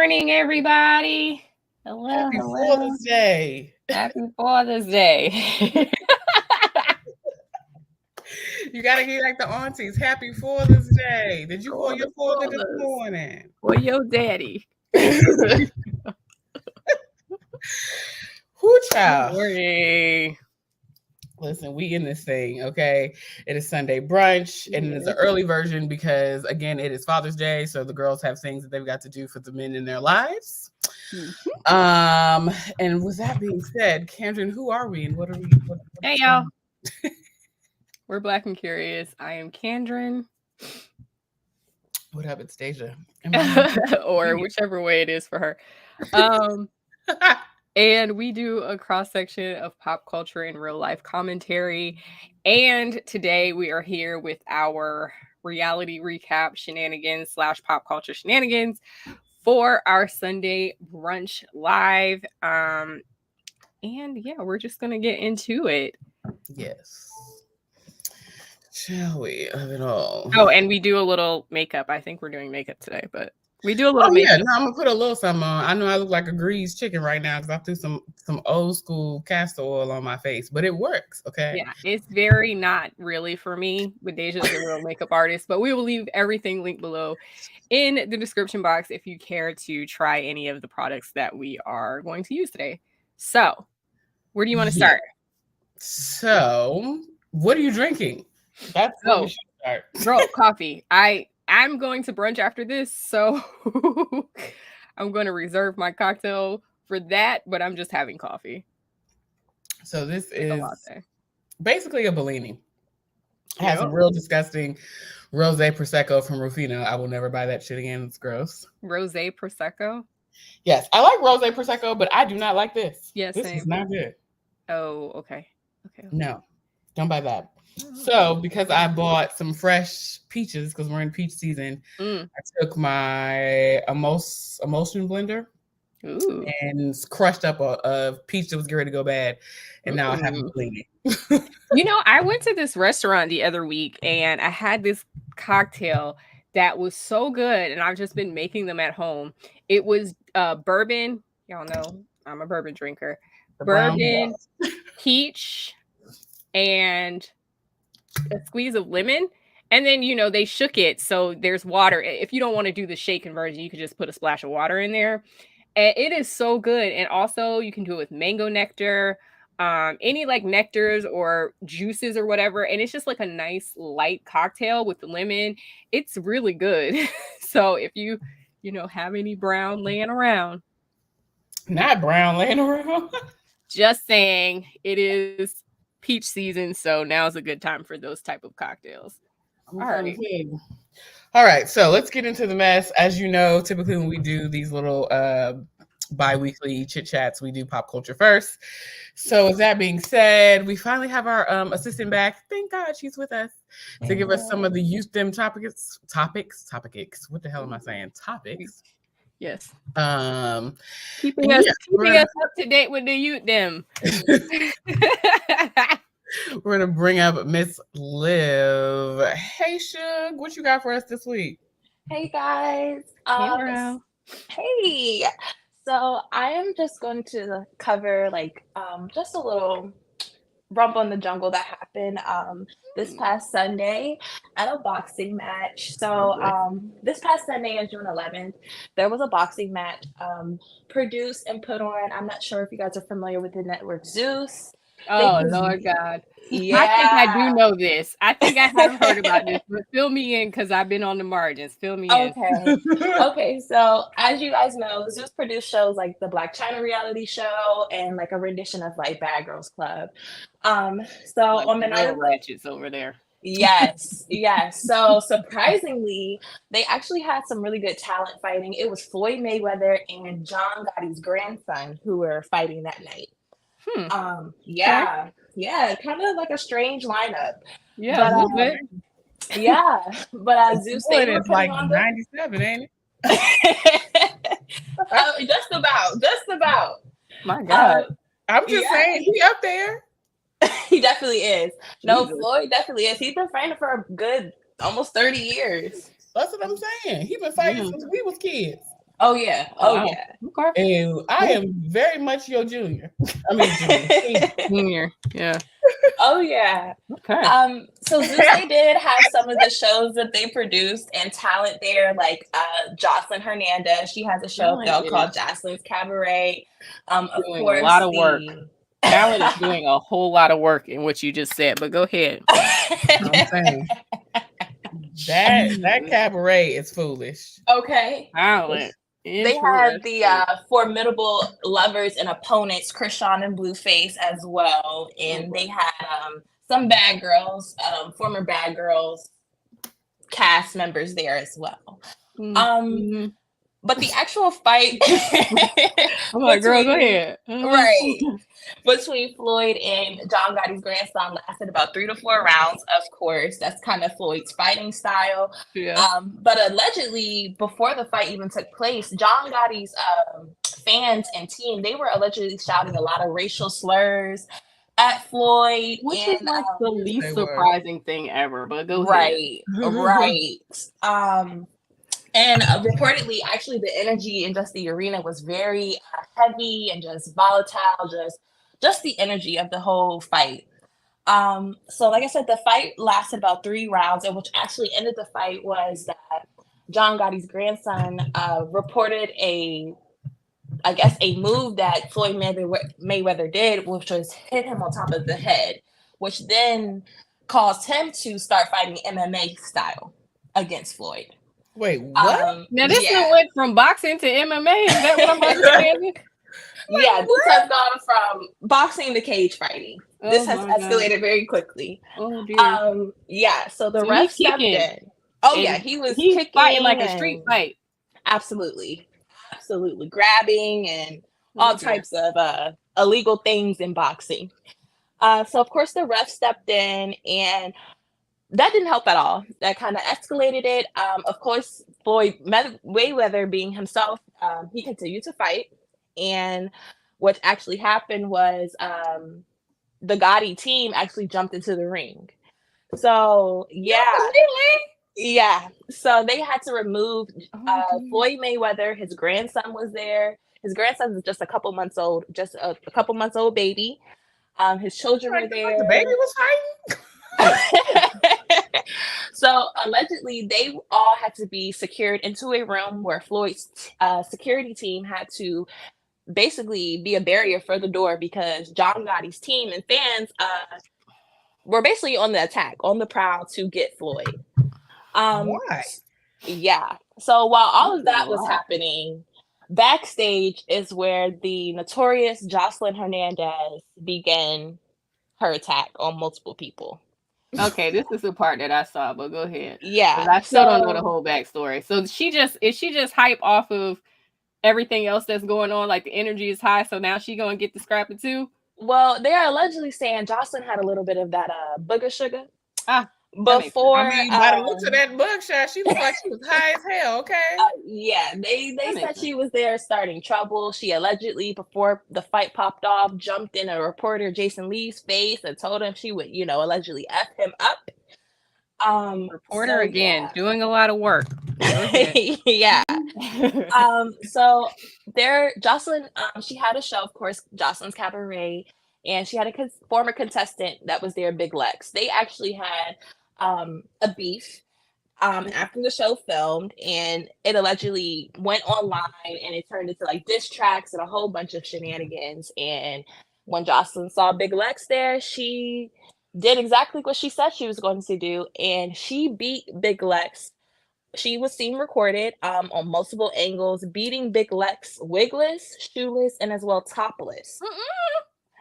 morning, everybody. Hello, Happy hello. Father's Day. Happy Father's Day. You got to get like the aunties. Happy Father's Day. Did you call your father this morning? For your daddy. Whoo, child. Morning. Listen, we in this thing, okay? It is Sunday brunch, and it is an early version because, again, it is Father's Day, so the girls have things that they've got to do for the men in their lives. And with that being said, Kendra, who are we, and what are we? Hey, y'all. We're Black and Curious. I am Kendra. What up, it's Deja. Or whichever way it is for her. And we do a cross-section of pop culture and real-life commentary. And today we are here with our reality recap shenanigans / pop culture shenanigans for our Sunday brunch live. And yeah, we're just going to get into it. Yes. Shall we? Of it all. Oh, and we do a little makeup. I think we're doing makeup today, but we do a little makeup. Yeah, no, I'm gonna put a little something on. I know I look like a greased chicken right now because I threw some old school castor oil on my face, but it works. Okay. Yeah, it's very not really for me. But Deja's a real makeup artist, but we will leave everything linked below in the description box if you care to try any of the products that we are going to use today. So, where do you want to start? So, what are you drinking? That's where we should start. Girl, coffee. I'm going to brunch after this, so I'm going to reserve my cocktail for that, but I'm just having coffee. So this is basically a Bellini. It has a real disgusting rosé prosecco from Rufino. I will never buy that shit again. It's gross. Rosé prosecco? Yes, I like rosé prosecco, but I do not like this. Yes, this is not good. Oh, okay. No, don't buy that. So, because I bought some fresh peaches, because we're in peach season, I took my emulsion blender and crushed up a peach that was getting ready to go bad, and now I have a Bellini. I went to this restaurant the other week, and I had this cocktail that was so good, and I've just been making them at home. It was bourbon. Y'all know I'm a bourbon drinker. Bourbon, peach, and a squeeze of lemon, and then they shook it so there's water. If you don't want to do the shaken version, you could just put a splash of water in there, and it is so good. And also you can do it with mango nectar, any like nectars or juices or whatever, and it's just like a nice light cocktail with the lemon. It's really good. So if you have any brown laying around, not brown laying around, just saying, it is peach season, so now's a good time for those type of cocktails. All right, so let's get into the mess. As you know, typically when we do these little bi-weekly chit chats, we do pop culture first. So with that being said, we finally have our assistant back. Thank God she's with us to give us some of the youth them topics. What the hell am I saying? Topics. Yes. Keeping us up to date with the youth them. We're gonna bring up Miss Liv. Hey, Shug, what you got for us this week? Hey guys. Hey. So I am just going to cover just a little rump on the jungle that happened this past Sunday at a boxing match. So this past Sunday on June 11th, there was a boxing match produced and put on. I'm not sure if you guys are familiar with the network Zeus. Oh, Lord God. Yeah. I think I do know this. I think I have heard about this, but fill me in because I've been on the margins. Fill me in. Okay. So as you guys know, Zeus produced shows like the Black China reality show and like a rendition of like Bad Girls Club. So like on the night of ratchets over there. Yes. So surprisingly, they actually had some really good talent fighting. It was Floyd Mayweather and John Gotti's grandson who were fighting that night. Yeah, kind of like a strange lineup. Yeah, a little bit. Yeah, but Zeus stayed it's like 97, ain't it? Just about. My God, I'm just saying, he up there. He definitely is. No, Floyd definitely is. He's been fighting for a good almost 30 years. That's what I'm saying. He's been fighting since we was kids. Oh yeah. Oh Wow. yeah. Okay. And I am very much your junior. I mean, junior. Junior. Yeah. Oh yeah. Okay. So Zeus, they did have some of the shows that they produced and talent there, like Joseline Hernandez. She has a show called Joseline's Cabaret. Of doing course, a lot of work. Talent is doing a whole lot of work in what you just said, but go ahead. I'm saying that cabaret is foolish. Okay. Talent. They had the formidable lovers and opponents, Krishan and Blueface as well, and they had some bad girls, former bad girls cast members there as well. But the actual fight, I'm like, girl, go ahead. Right, between Floyd and John Gotti's grandson lasted about 3 to 4 rounds. Of course, that's kind of Floyd's fighting style. Yeah. But allegedly, before the fight even took place, John Gotti's fans and team, they were allegedly shouting a lot of racial slurs at Floyd, which is like the least surprising thing ever. But go ahead. Right. And reportedly, actually, the energy in just the arena was very heavy and just volatile, just the energy of the whole fight. So like I said, the fight lasted about 3 rounds, and which actually ended the fight was that John Gotti's grandson reported a move that Floyd Mayweather did, which was hit him on top of the head, which then caused him to start fighting MMA style against Floyd. Wait, what? Now this went from boxing to MMA. Is that what I'm understanding? Yeah, this has gone from boxing to cage fighting. This has escalated very quickly. Oh dear. Yeah. So the ref stepped in. Oh yeah, he was kicking, fighting like a street fight. Absolutely, grabbing and all types of illegal things in boxing. So of course the ref stepped in, and that didn't help at all. That kind of escalated it. Of course, Floyd Mayweather being himself, he continued to fight. And what actually happened was the Gotti team actually jumped into the ring. So, yeah. So they had to remove Floyd Mayweather. His grandson was there. His grandson is just a couple months old, baby. His children were there. The baby was fighting? So allegedly, they all had to be secured into a room where Floyd's security team had to basically be a barrier for the door, because John Gotti's team and fans were basically on the attack, on the prowl to get Floyd. Why? Yeah. So while all of that was happening, backstage is where the notorious Joseline Hernandez began her attack on multiple people. Okay, this is the part that I saw, but go ahead. Yeah, I still don't know the whole backstory. So is she just hype off of everything else that's going on? Like the energy is high, so now she gonna get the scrapping too? Well, they are allegedly saying Joseline had a little bit of that booger sugar. Before, I mean, by the looks of that mugshot, she looked like she was high as hell. Okay. Yeah, they said she was there starting trouble. She allegedly, before the fight popped off, jumped in a reporter Jason Lee's face and told him she would, allegedly F him up. Reporter again, doing a lot of work. Yeah. So there, Joseline, she had a show, of course, Joseline's Cabaret, and she had a former contestant that was there, Big Lex. They actually had a beef after the show filmed, and it allegedly went online, and it turned into like diss tracks and a whole bunch of shenanigans. And when Joseline saw Big Lex there, she did exactly what she said she was going to do, and she beat Big Lex. She was seen recorded on multiple angles, beating Big Lex wigless, shoeless, and as well topless.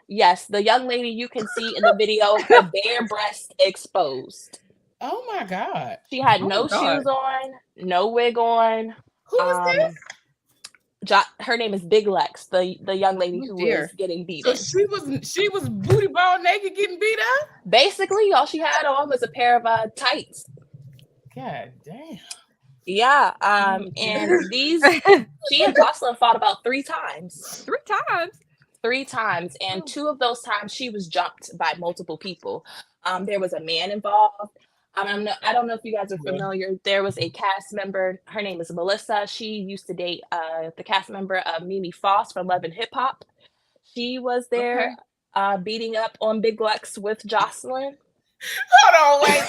Yes, the young lady you can see in the video, her bare breast exposed. Oh my God. She had no shoes on, no wig on. Who is this? Her name is Big Lex, the young lady who was getting beaten. So she was booty ball naked getting beat up? Basically, all she had on was a pair of tights. God damn. Yeah. And she and Joseline fought about 3 times. 3 times. And 2 of those times she was jumped by multiple people. There was a man involved. I don't know if you guys are familiar. There was a cast member. Her name is Melissa. She used to date the cast member of Mimi Foss from Love and Hip Hop. She was there beating up on Big Lex with Joseline. Hold on, wait.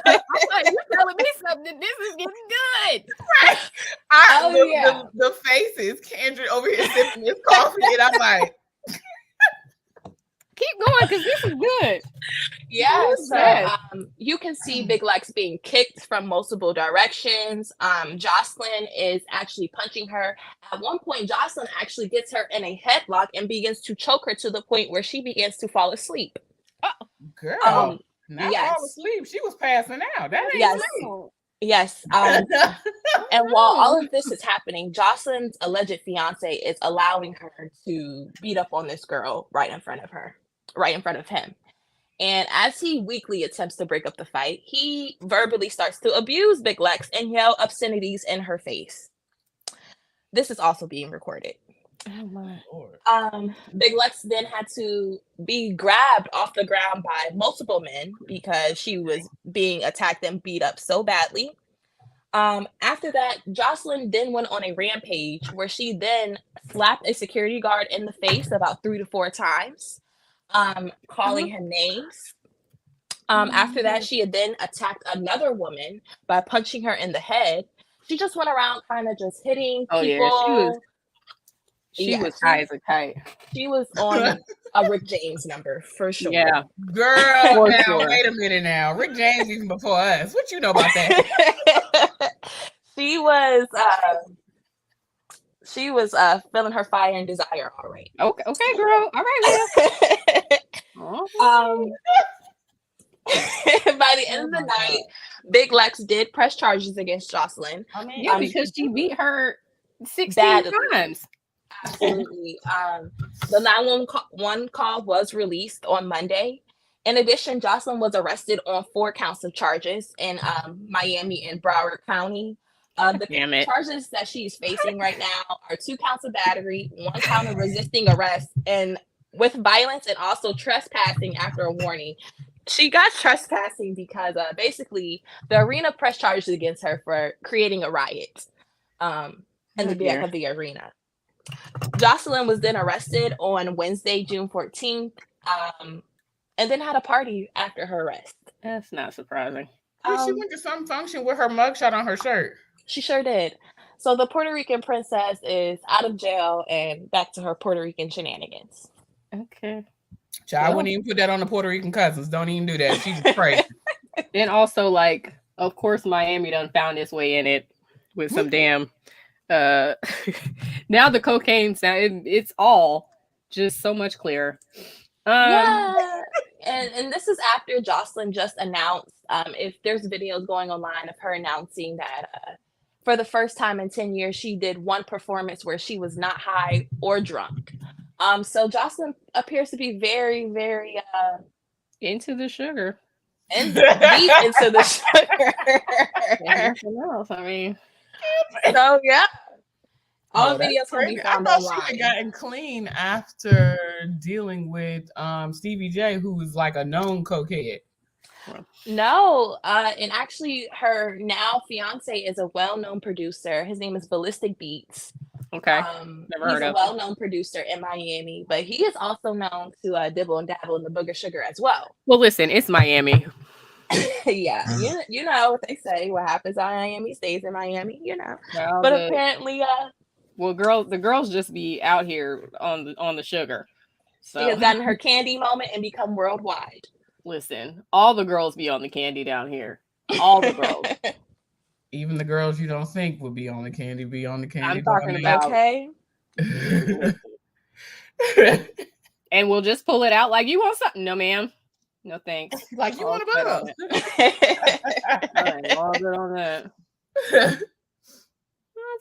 I thought you telling me something. This is getting good. Right. The faces, Kendrick over here sipping his coffee, and I'm like, keep going because this is good. Yeah, so you can see Big Lex being kicked from multiple directions. Joseline is actually punching her. At one point, Joseline actually gets her in a headlock and begins to choke her to the point where she begins to fall asleep. Oh, girl. Not fall asleep. She was passing out. That ain't sleep. Yes. And while all of this is happening, Joseline's alleged fiance is allowing her to beat up on this girl right in front of him. And as he weakly attempts to break up the fight, he verbally starts to abuse Big Lex and yell obscenities in her face. This is also being recorded. Oh my Lord. Big Lex then had to be grabbed off the ground by multiple men because she was being attacked and beat up so badly. After that, Joseline then went on a rampage where she then slapped a security guard in the face about 3 to 4 times, calling him names. After that, she had then attacked another woman by punching her in the head. She just went around kind of just hitting people. Yeah, she was high as a kite. She was on a Rick James number for sure. Yeah, girl. Wait a minute now. Rick James even before us. What you know about that? She was feeling her fire and desire. All right. Okay, girl. All right. By the end of the night, Big Lex did press charges against Joseline. Because she beat her 16 times. Absolutely. The 911 call was released on Monday. In addition, Joseline was arrested on 4 counts of charges in Miami and Broward County. The charges that she's facing right now are 2 counts of battery, 1 count of resisting arrest, and with violence, and also trespassing after a warning. She got trespassing because basically the arena pressed charges against her for creating a riot in the back of the arena. Joseline was then arrested on Wednesday, June 14th, and then had a party after her arrest. That's not surprising. She went to some function with her mugshot on her shirt. She sure did. So the Puerto Rican princess is out of jail and back to her Puerto Rican shenanigans. Okay. I wouldn't even put that on the Puerto Rican cousins. Don't even do that. She's crazy. And also, like, of course, Miami done found its way in it with some damn. Now the cocaine sound, it's all just so much clearer. Yeah. And this is after Joseline just announced, if there's videos going online of her announcing that for the first time in 10 years, she did one performance where she was not high or drunk. So Joseline appears to be very, very into the sugar. And deep into the sugar. Nothing else. I mean, so yeah. All videos can be found online. She had gotten clean after dealing with Stevie J, who was like a known cokehead. No, and actually her now fiance is a well-known producer. His name is Ballistic Beats. Okay. He's a well-known producer in Miami, but he is also known to dibble and dabble in the booger sugar as well. Well, listen, it's Miami. Yeah, you know what they say. What happens in Miami stays in Miami. You know, well, but apparently, well, the girls just be out here on the sugar. So she has gotten her candy moment and become worldwide. Listen, all the girls be on the candy down here. All the girls. Even the girls you don't think would be on the candy, be on the candy. I'm talking about. Okay. And we'll just pull it out like, you want something? No, ma'am. No, thanks. Like, you want a bug. All good on that. That's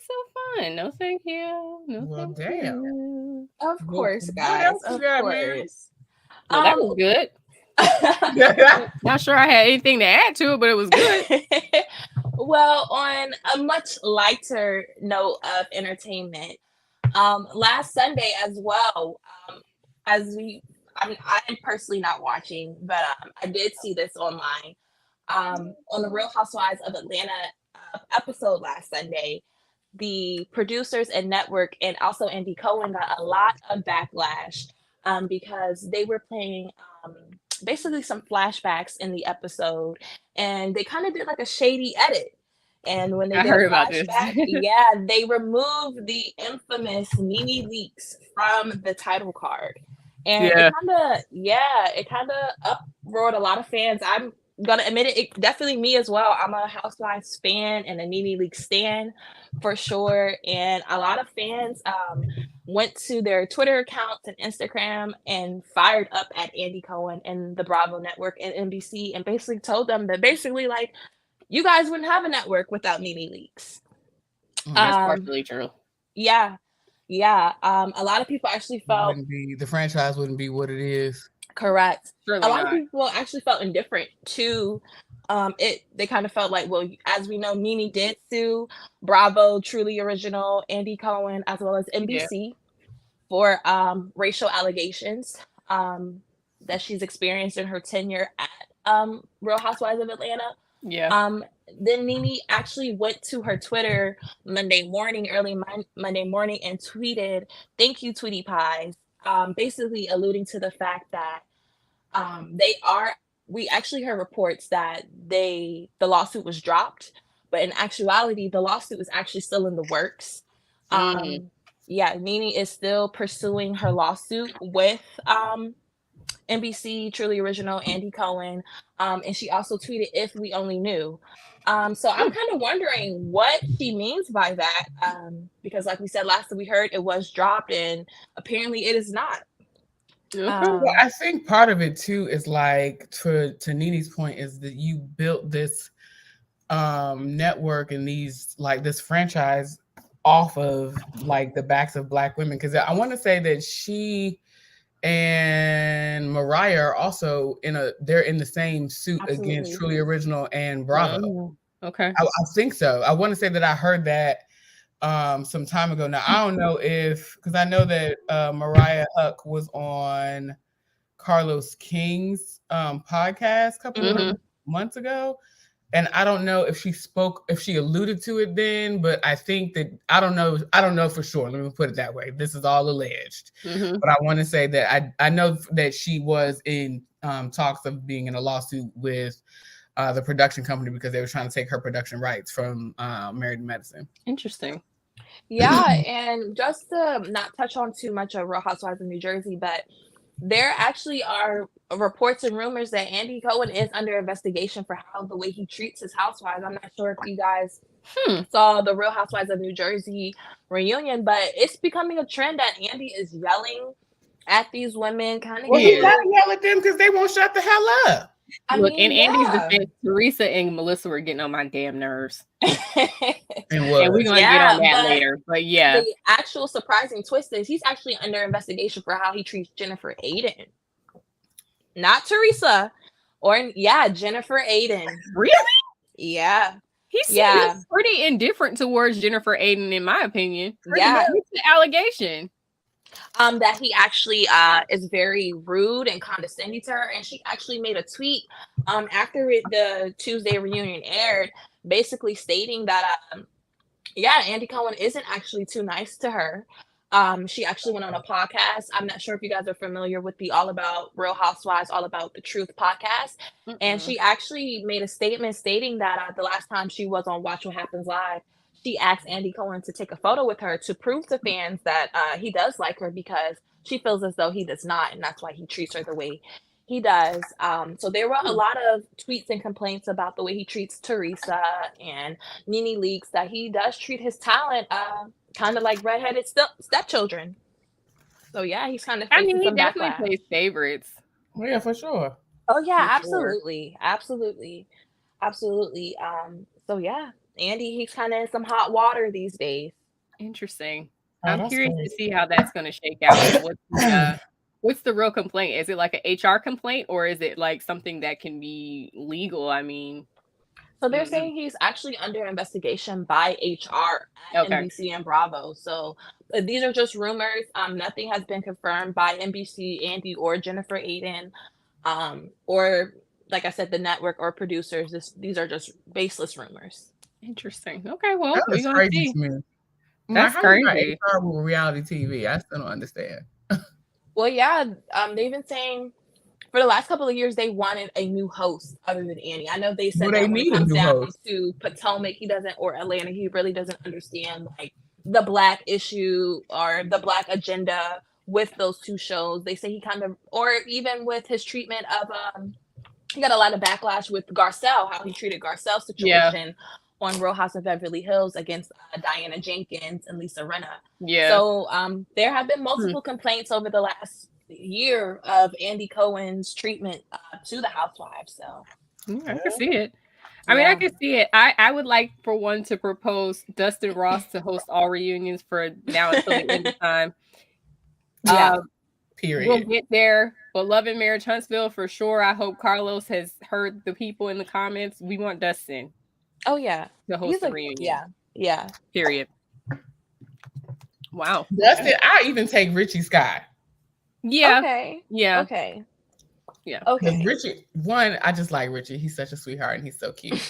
so fun. No, thank you. No, thank you. Of course, guys. Of course. Well, that was good. Not sure I had anything to add to it, but it was good. Well, on a much lighter note of entertainment, last Sunday as well, I'm personally not watching, but I did see this online. on the Real Housewives of Atlanta episode last Sunday, the producers and network and also Andy Cohen got a lot of backlash because they were playing basically some flashbacks in the episode, and they kind of did like a shady edit. And when they I did heard a about this. flashback, yeah, they removed the infamous Nene leaks from the title card. And it kind of uproared a lot of fans. I'm gonna admit it, definitely me as well. I'm a Housewives fan and a Nene Leakes stan for sure. And a lot of fans went to their Twitter accounts and Instagram and fired up at Andy Cohen and the Bravo Network and NBC and basically told them that basically like, you guys wouldn't have a network without Nene Leakes. That's partially true. Yeah. A lot of people actually felt the franchise wouldn't be what it is. Correct. Surely a lot not. of people actually felt indifferent to it. They kind of felt like, well, as we know, Nene did sue Bravo, Truly Original, Andy Cohen, as well as NBC for racial allegations that she's experienced in her tenure at Real Housewives of Atlanta. Yeah. Then Nene actually went to her Twitter Monday morning, early Monday morning, and tweeted, "Thank you, Tweety Pies," basically alluding to the fact that we actually heard reports that the lawsuit was dropped, but in actuality, the lawsuit is actually still in the works. Yeah, Nene is still pursuing her lawsuit with NBC, Truly Original, Andy Cohen, and she also tweeted, "If we only knew." So I'm kind of wondering what she means by that, because like we said last time we heard, it was dropped, and apparently it is not. Well, I think part of it too is like to Nene's point is that you built this network and this franchise off of like the backs of Black women, because I want to say that she and Mariah are also they're in the same suit against Truly Original and Bravo. Okay. I think so. I want to say that I heard that some time ago. Now I don't know because I know that Mariah Huck was on Carlos King's podcast a couple of months ago, and I don't know if she alluded to it then, but I think that I don't know for sure. Let me put it that way. This is all alleged, but I want to say that I know that she was in talks of being in a lawsuit with the production company because they were trying to take her production rights from Married to Medicine. Interesting. Yeah, and just to not touch on too much of Real Housewives of New Jersey, but there actually are reports and rumors that Andy Cohen is under investigation for the way he treats his housewives. I'm not sure if you guys saw the Real Housewives of New Jersey reunion, but it's becoming a trend that Andy is yelling at these women, kind of. Well, he gotta yell at them because they won't shut the hell up. Look, in Andy's defense, Teresa and Melissa were getting on my damn nerves. And we're gonna get on that later. But yeah, the actual surprising twist is he's actually under investigation for how he treats Jennifer Aydin, not Teresa, Jennifer Aydin. Really? Yeah. He seems pretty indifferent towards Jennifer Aydin, in my opinion. Yeah. What's the allegation? That he actually is very rude and condescending to her, and she actually made a tweet after the Tuesday reunion aired, basically stating that Andy Cohen isn't actually too nice to her. She actually went on a podcast. I'm not sure if you guys are familiar with the All About Real Housewives, All About the Truth podcast, and she actually made a statement stating that the last time she was on Watch What Happens Live, she asked Andy Cohen to take a photo with her to prove to fans that he does like her, because she feels as though he does not, and that's why he treats her the way he does. So there were a lot of tweets and complaints about the way he treats Teresa and Nene Leakes, that he does treat his talent kind of like redheaded stepchildren. So yeah, he's kind of. He definitely plays favorites. Oh, yeah, for sure. Oh yeah, absolutely. So yeah. Andy, he's kind of in some hot water these days. Interesting. I'm curious to see how that's going to shake out. What's the real complaint? Is it like an HR complaint, or is it like something that can be legal? I mean, so they're saying he's actually under investigation by HR at NBC and Bravo. So these are just rumors. Nothing has been confirmed by NBC, Andy, or Jennifer Aydin, or like I said, the network or producers. These are just baseless rumors. Interesting. Okay, well, That we're is gonna crazy see. to me. That's How you got crazy. HR with reality TV? I still don't understand. Well, yeah, they've been saying for the last couple of years they wanted a new host other than Andy. I know they said Well, they that when it need a comes new down host. to Potomac, he doesn't, or Atlanta, he really doesn't understand like the Black issue or the Black agenda with those two shows. They say he kind of, or even with his treatment of, he got a lot of backlash with Garcelle, how he treated Garcelle's situation on Real House of Beverly Hills against Diana Jenkins and Lisa Rinna. Yeah. So there have been multiple complaints over the last year of Andy Cohen's treatment to the housewives. So I can see it. I mean, I can see it. I would like for one to propose Dustin Ross to host all reunions for now until the end of time. Yeah. Period. We'll get there. But Love and Marriage Huntsville for sure. I hope Carlos has heard the people in the comments. We want Dustin. Oh yeah. To host the reunion. Yeah. Yeah. Period. Wow. Dustin, I even take Richie Sky. Yeah. Okay. Yeah. Okay. Yeah. Okay. Richie, one, I just like Richie. He's such a sweetheart and he's so cute.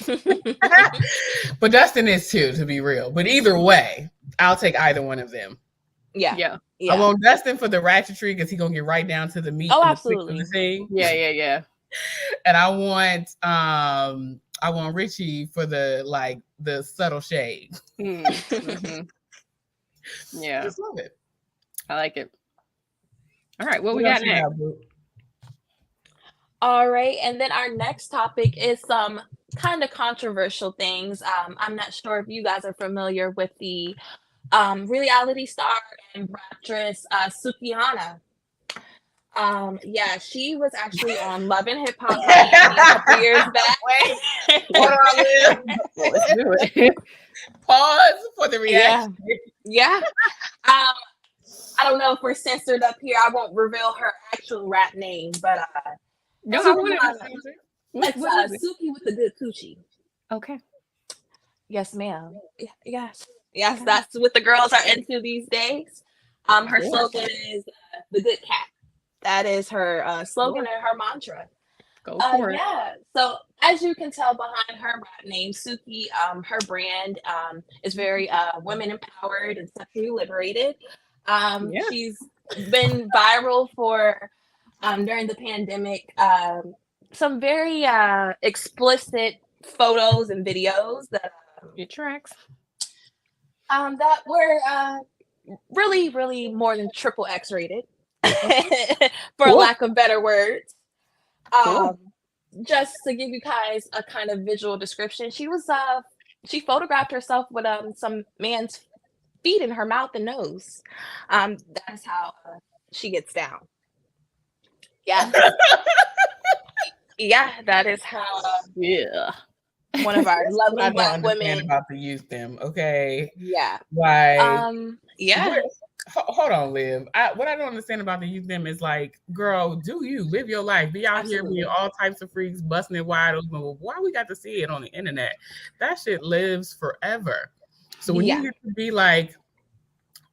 But Dustin is too, to be real. But either way, I'll take either one of them. Yeah. Yeah. I want Dustin for the ratchetry because he's gonna get right down to the meat. Oh, and absolutely. the thing. Yeah. And I want Richie for the subtle shade. Mm-hmm. Yeah. Just love it. I like it. All right, what we got next? All right, and then our next topic is some kind of controversial things. I'm not sure if you guys are familiar with the reality star and raptress Sukihana. Yeah, she was actually on Love and Hip Hop a couple years back. Hold on, let's do it. Pause for the reaction. Yeah. I don't know if we're censored up here. I won't reveal her actual rap name, but no, it's Suki with the good coochie. Okay. Yes, ma'am. Yes, that's what the girls are into these days. Her slogan is the good cat. That is her slogan and her mantra. Go for it. Yeah. So as you can tell behind her rap name, Suki, her brand is very women empowered and sexually liberated. She's been viral for during the pandemic. Some very explicit photos and videos that it tracks. That were really, really more than triple X rated, for lack of better words. Just to give you guys a kind of visual description, she photographed herself with some man's feet in her mouth and nose. That is how she gets down. Yeah. Yeah, that is how one of our lovely Black women about to use them. Okay. Yeah. Like yeah. Hold on, Liv. What I don't understand about the youth them is like, girl, do you live your life? Be out here being all types of freaks, busting it wide open. Well, why we got to see it on the internet? That shit lives forever. So when you get to be like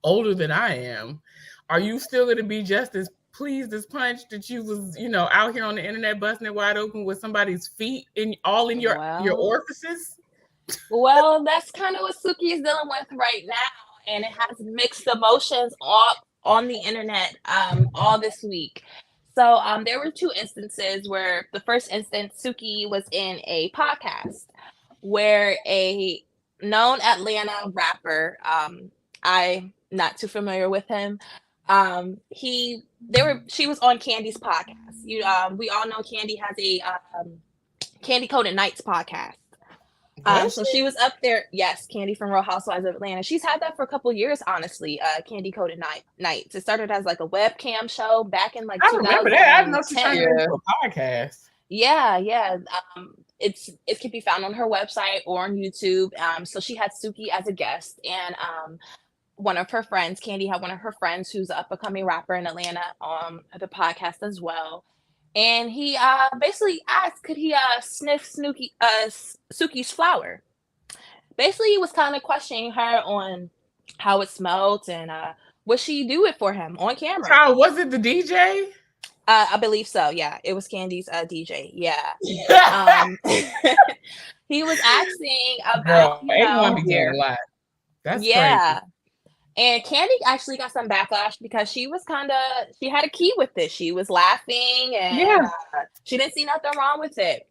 older than I am, are you still going to be just as pleased as punch that you was, out here on the internet busting it wide open with somebody's feet in your orifices? Well, that's kind of what Suki is dealing with right now. And it has mixed emotions on the internet all this week. So there were two instances where the first instance, Suki was in a podcast where a known Atlanta rapper, I'm not too familiar with him. She was on Candy's podcast. We all know Candy has a Candy Coded Nights podcast. So she was up there. Yes, Candy from Real Housewives of Atlanta. She's had that for a couple years, honestly. Candy Coded Nights. It started as like a webcam show back in like 2010. I remember that. I didn't know she turned into a podcast. Yeah. It can be found on her website or on YouTube. So she had Suki as a guest, and one of her friends, Candy, had one of her friends who's an up-and-coming rapper in Atlanta on the podcast as well. And he basically asked, could he sniff Suki's flower? Basically, he was kind of questioning her on how it smelled and would she do it for him on camera. Child, was it the DJ? I believe so. Yeah, it was Candy's DJ. Yeah. He was asking about, Girl, anyone be doing a lot. That's yeah. crazy. And Candy actually got some backlash because she had a key with it. She was laughing and she didn't see nothing wrong with it.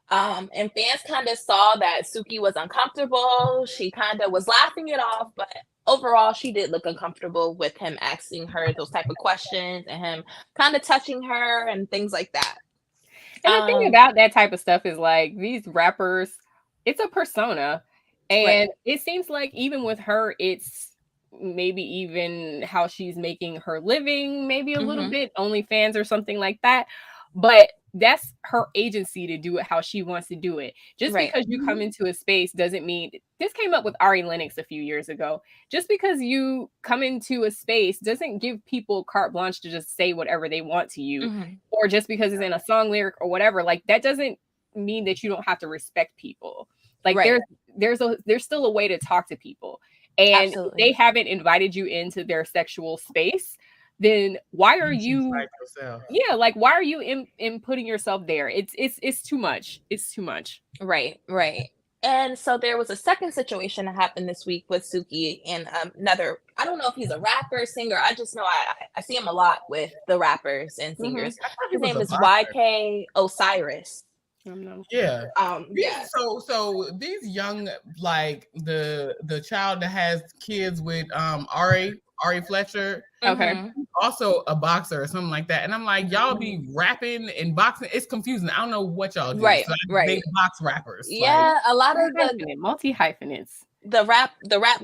And fans kind of saw that Suki was uncomfortable. She kind of was laughing it off, but overall, she did look uncomfortable with him asking her those type of questions and him kind of touching her and things like that. And the thing about that type of stuff is like these rappers, it's a persona. And it seems like even with her, it's maybe even how she's making her living, maybe a little bit OnlyFans or something like that. But that's her agency to do it how she wants to do it. Just because you come into a space doesn't mean this came up with Ari Lennox a few years ago. Just because you come into a space doesn't give people carte blanche to just say whatever they want to you, or just because it's in a song lyric or whatever. Like that doesn't mean that you don't have to respect people. Like there's still a way to talk to people. And if they haven't invited you into their sexual space, then why are you like why are you putting yourself there? It's too much. It's too much. Right. And so there was a second situation that happened this week with Suki and another, I don't know if he's a rapper, singer. I just know I see him a lot with the rappers and singers. His name is YK Osiris. Yeah. So these young, like the child that has kids with Ari Fletcher, also a boxer or something like that, and I'm like, y'all be rapping and boxing. It's confusing. I don't know what y'all do. Right. They box rappers. Yeah, like, a lot of the multi-hyphenates. The rap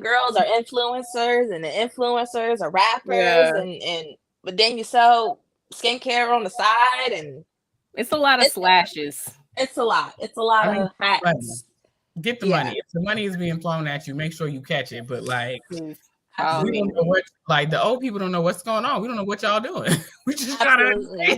girls are influencers, and the influencers are rappers, and but then you sell skincare on the side, and it's a lot of slashes. It's a lot. It's a lot of hats. Get the money. If the money is being thrown at you, make sure you catch it. But like, we don't know what. Like the old people don't know what's going on. We don't know what y'all doing. We just gotta.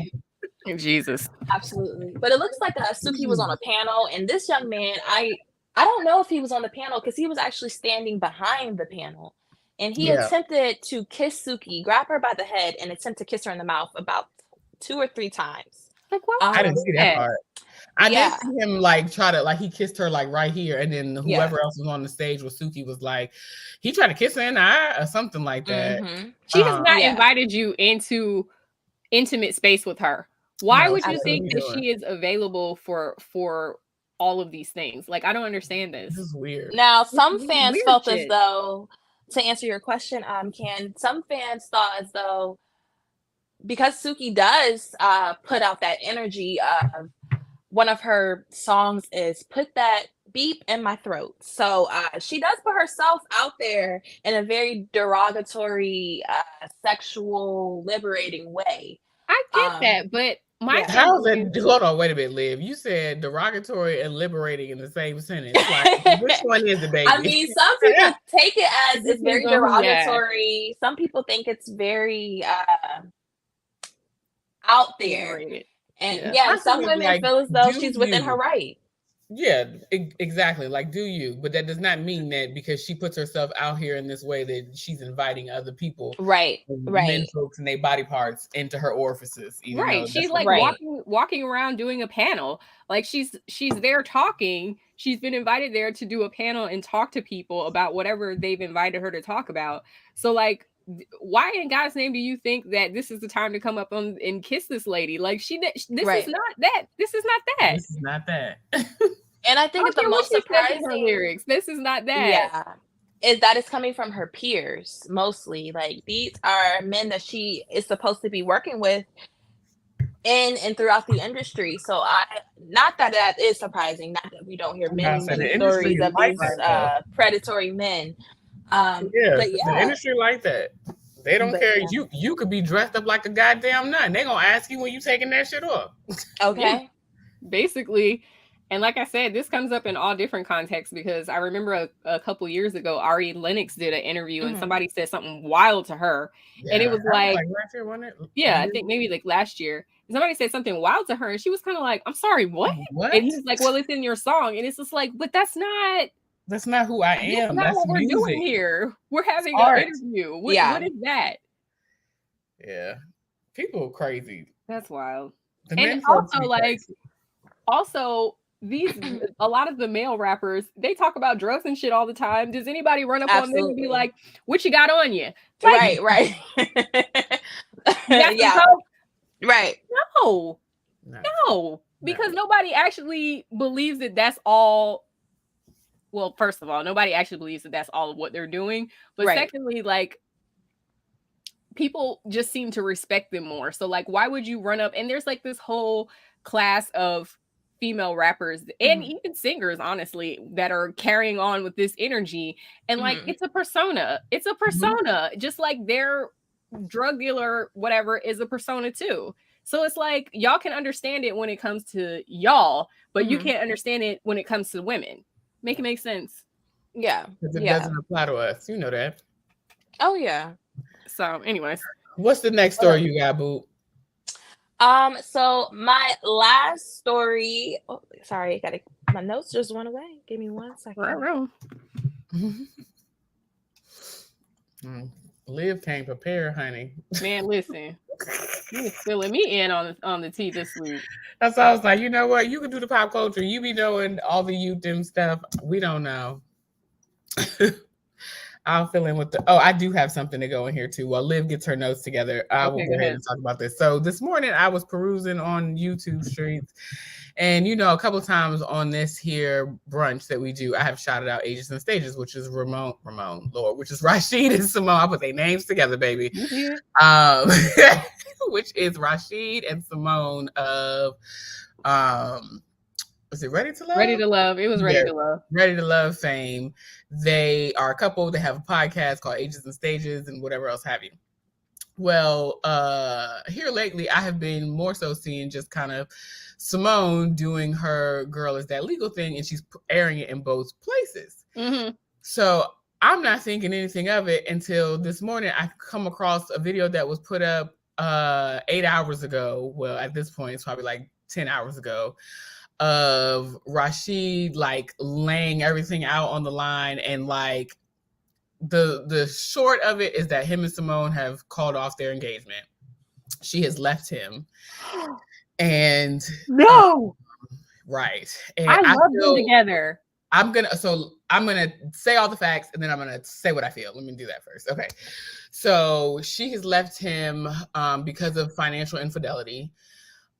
Jesus. Absolutely. But it looks like Suki was on a panel, and this young man, I don't know if he was on the panel because he was actually standing behind the panel, and he attempted to kiss Suki, grab her by the head, and attempt to kiss her in the mouth about 2 or 3 times. Like what? I didn't see that part. I did see him like try to like he kissed her like right here, and then whoever else was on the stage with Suki was like he tried to kiss her in the eye or something like that. She has not invited you into intimate space with her. Why would you think that she is available for all of these things? Like I don't understand this. This is weird. Now some fans felt as though, to answer your question, some fans thought as though because Suki does put out that energy of one of her songs is put that beep in my throat. So she does put herself out there in a very derogatory, sexual, liberating way. I get that, but how is that? Hold on, wait a minute, Liv. You said derogatory and liberating in the same sentence. Like, which one is it, baby? I mean, some people take it as it's very derogatory. Some people think it's very out there. And some women feel as though she's within her right. Yeah, exactly. Like, do you? But that does not mean that because she puts herself out here in this way that she's inviting other people, men, folks, and their body parts into her orifices. She's like walking around doing a panel. Like she's there talking. She's been invited there to do a panel and talk to people about whatever they've invited her to talk about. So like, why in God's name do you think that this is the time to come up on and kiss this lady? Like this is not that. This is not that. This is not that. And I think it's the most surprising lyrics. This is not that. Is that it's coming from her peers mostly. Like these are men that she is supposed to be working with in and throughout the industry. So not that is surprising. Not that we don't hear many stories of these predatory men. The industry like that. They don't care. You could be dressed up like a goddamn nun. They're gonna ask you when you taking that shit off. Okay. Basically. And like I said, this comes up in all different contexts because I remember a couple years ago, Ari Lennox did an interview and somebody said something wild to her. And it was like last year, wasn't it? I think maybe like last year. And somebody said something wild to her and she was kind of like, I'm sorry, what? And he's like, well, it's in your song. And it's just like, but that's not who I am. That's not what music. We're doing here. We're having an interview. What is that? Yeah. People are crazy. That's wild. The And men folks also, be like, crazy. also these a lot of the male rappers, they talk about drugs and shit all the time. Does anybody run up on them and be like, "What you got on you?" Like, right. You got some Yeah. coke? Right. No, because nobody actually believes that that's all. Well, first of all, nobody actually believes that that's all of what they're doing. But Right. secondly, like, people just seem to respect them more. So, like, why would you run up? And there's like this whole class of female rappers and even singers, honestly, that are carrying on with this energy. And like, it's a persona. It's a persona. Just like their drug dealer, whatever, is a persona too. So it's like, y'all can understand it when it comes to y'all, but you can't understand it when it comes to women. Make it make sense. Yeah. Because it doesn't apply to us. You know that. Oh, yeah. So, anyways. What's the next story you got, Boo? So my last story. Oh, sorry, my notes just went away. Give me 1 second. Liv can't prepare, honey. Man, listen. You was filling me in on the tea this week. That's why I was like, you know what? You can do the pop culture. You be knowing all the youth and stuff. We don't know. I'll fill in with I do have something to go in here too. While Liv gets her notes together, I will go ahead and talk about this. So this morning I was perusing on YouTube streets, and a couple of times on this here brunch that we do, I have shouted out Ages and Stages, which is which is Rashid and Symone. I put their names together, baby. Which is Rashid and Symone of was it Ready to Love? Ready to Love. It was Ready to Love. Ready to Love fame. They are a couple. They have a podcast called Ages and Stages and whatever else have you. Well, here lately, I have been more so seeing just kind of Symone doing her Girl Is That Legal thing, and she's airing it in both places. So I'm not thinking anything of it until this morning. I come across a video that was put up 8 hours ago. Well, at this point, it's probably like 10 hours ago, of Rashid like laying everything out on the line, and like the short of it is that him and Symone have called off their engagement. She has left him, and right. And I love them together. I'm gonna say all the facts, and then I'm gonna say what I feel. Let me do that first. Okay. So she has left him because of financial infidelity.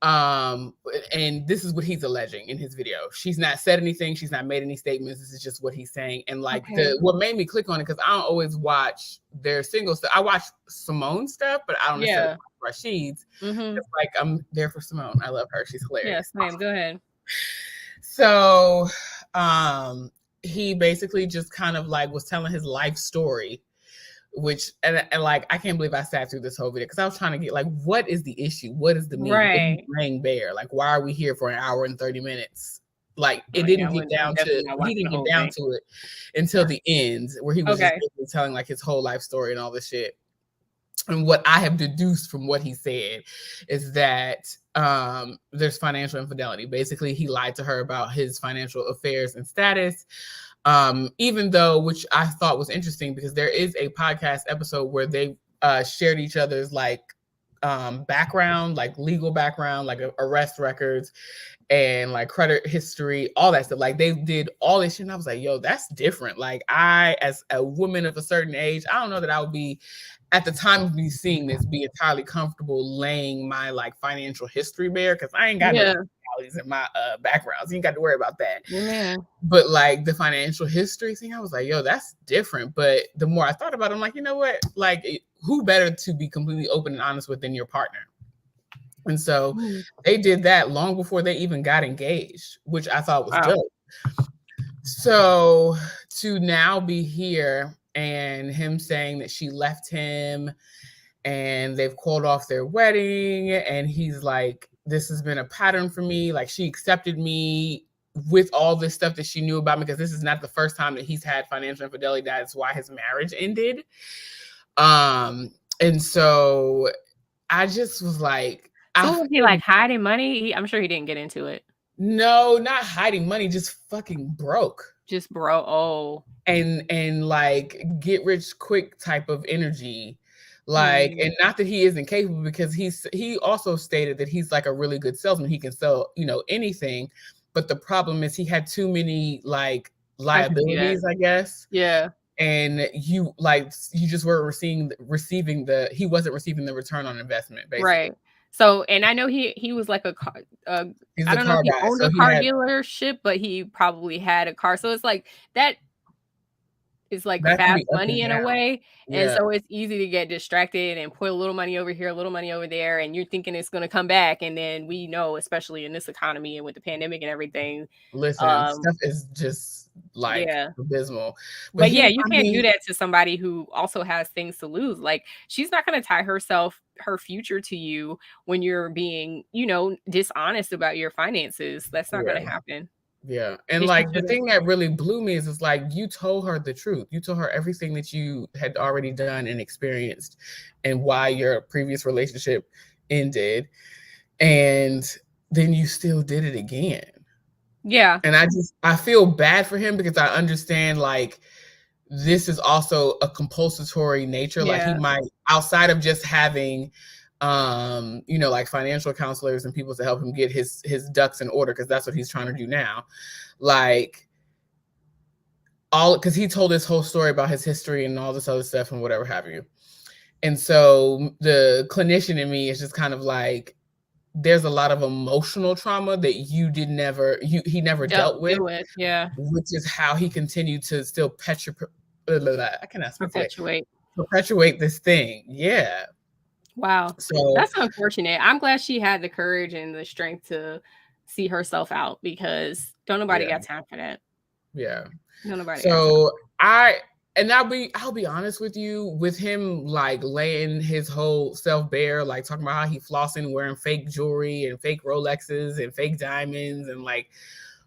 And this is what he's alleging in his video. She's not said anything. She's not made any statements. This is just what he's saying. And like what made me click on it, because I don't always watch their single stuff. I watch Symone's stuff, but I don't necessarily watch Rashid's. It's like I'm there for Symone. I love her. She's hilarious. Yes, ma'am. Go ahead. So he basically just kind of like was telling his life story, which and like I can't believe I sat through this whole video, because I was trying to get like, what is the issue? What is the meaning? Right. Laying bare. Like, why are we here for an hour and 30 minutes? Like, it didn't get down to it until the end, where he was just basically telling like his whole life story and all this shit. And what I have deduced from what he said is that there's financial infidelity. Basically, he lied to her about his financial affairs and status. Even though, which I thought was interesting, because there is a podcast episode where they shared each other's like background, like legal background, like arrest records and like credit history, all that stuff. Like they did all this shit, and I was like, yo, that's different. Like I, as a woman of a certain age, I don't know that I would be, at the time of me seeing this, be entirely comfortable laying my like financial history bare, because I ain't got no in my backgrounds. You ain't got to worry about that. But like the financial history thing, I was like, yo, that's different. But the more I thought about it, I'm like, you know what? Like, who better to be completely open and honest with than your partner? And so they did that long before they even got engaged, which I thought was dope. So to now be here and him saying that she left him and they've called off their wedding, and he's like, this has been a pattern for me. Like, she accepted me with all this stuff that she knew about me, because this is not the first time that he's had financial infidelity. That's why his marriage ended. And so I just was like, so was he like hiding money? I'm sure he didn't get into it. No, not hiding money, just fucking broke. Just broke. Oh. And like get rich quick type of energy. Like, and not that he isn't capable, because he also stated that he's like a really good salesman. He can sell, anything. But the problem is he had too many like liabilities, I guess. Yeah. And you just weren't he wasn't receiving the return on investment, basically. Right. So, and I know he was like I don't know if he owned a car dealership, but he probably had a car. So it's like that is like fast money in a way. And so it's easy to get distracted and put a little money over here, a little money over there, and you're thinking it's going to come back. And then we know, especially in this economy and with the pandemic and everything, stuff is just like abysmal. But yeah, you can't do that to somebody who also has things to lose. Like, she's not going to tie her future to you when you're being, dishonest about your finances. That's not going to happen. Yeah. And like the thing that really blew me is like, you told her the truth. You told her everything that you had already done and experienced and why your previous relationship ended. And then you still did it again. Yeah. And I feel bad for him, because I understand like this is also a compulsory nature. Like, he might, outside of just having like financial counselors and people to help him get his ducks in order, because that's what he's trying to do now. Like, because he told this whole story about his history and all this other stuff and whatever have you. And so the clinician in me is just kind of like, there's a lot of emotional trauma that he never dealt with. Yeah. Which is how he continued to still perpetuate this thing. Yeah. Wow. So that's unfortunate. I'm glad she had the courage and the strength to see herself out, because don't nobody got time for that. Yeah. No, nobody. So I'll be honest with you, with him like laying his whole self bare, like talking about how he flossing, wearing fake jewelry and fake Rolexes and fake diamonds and like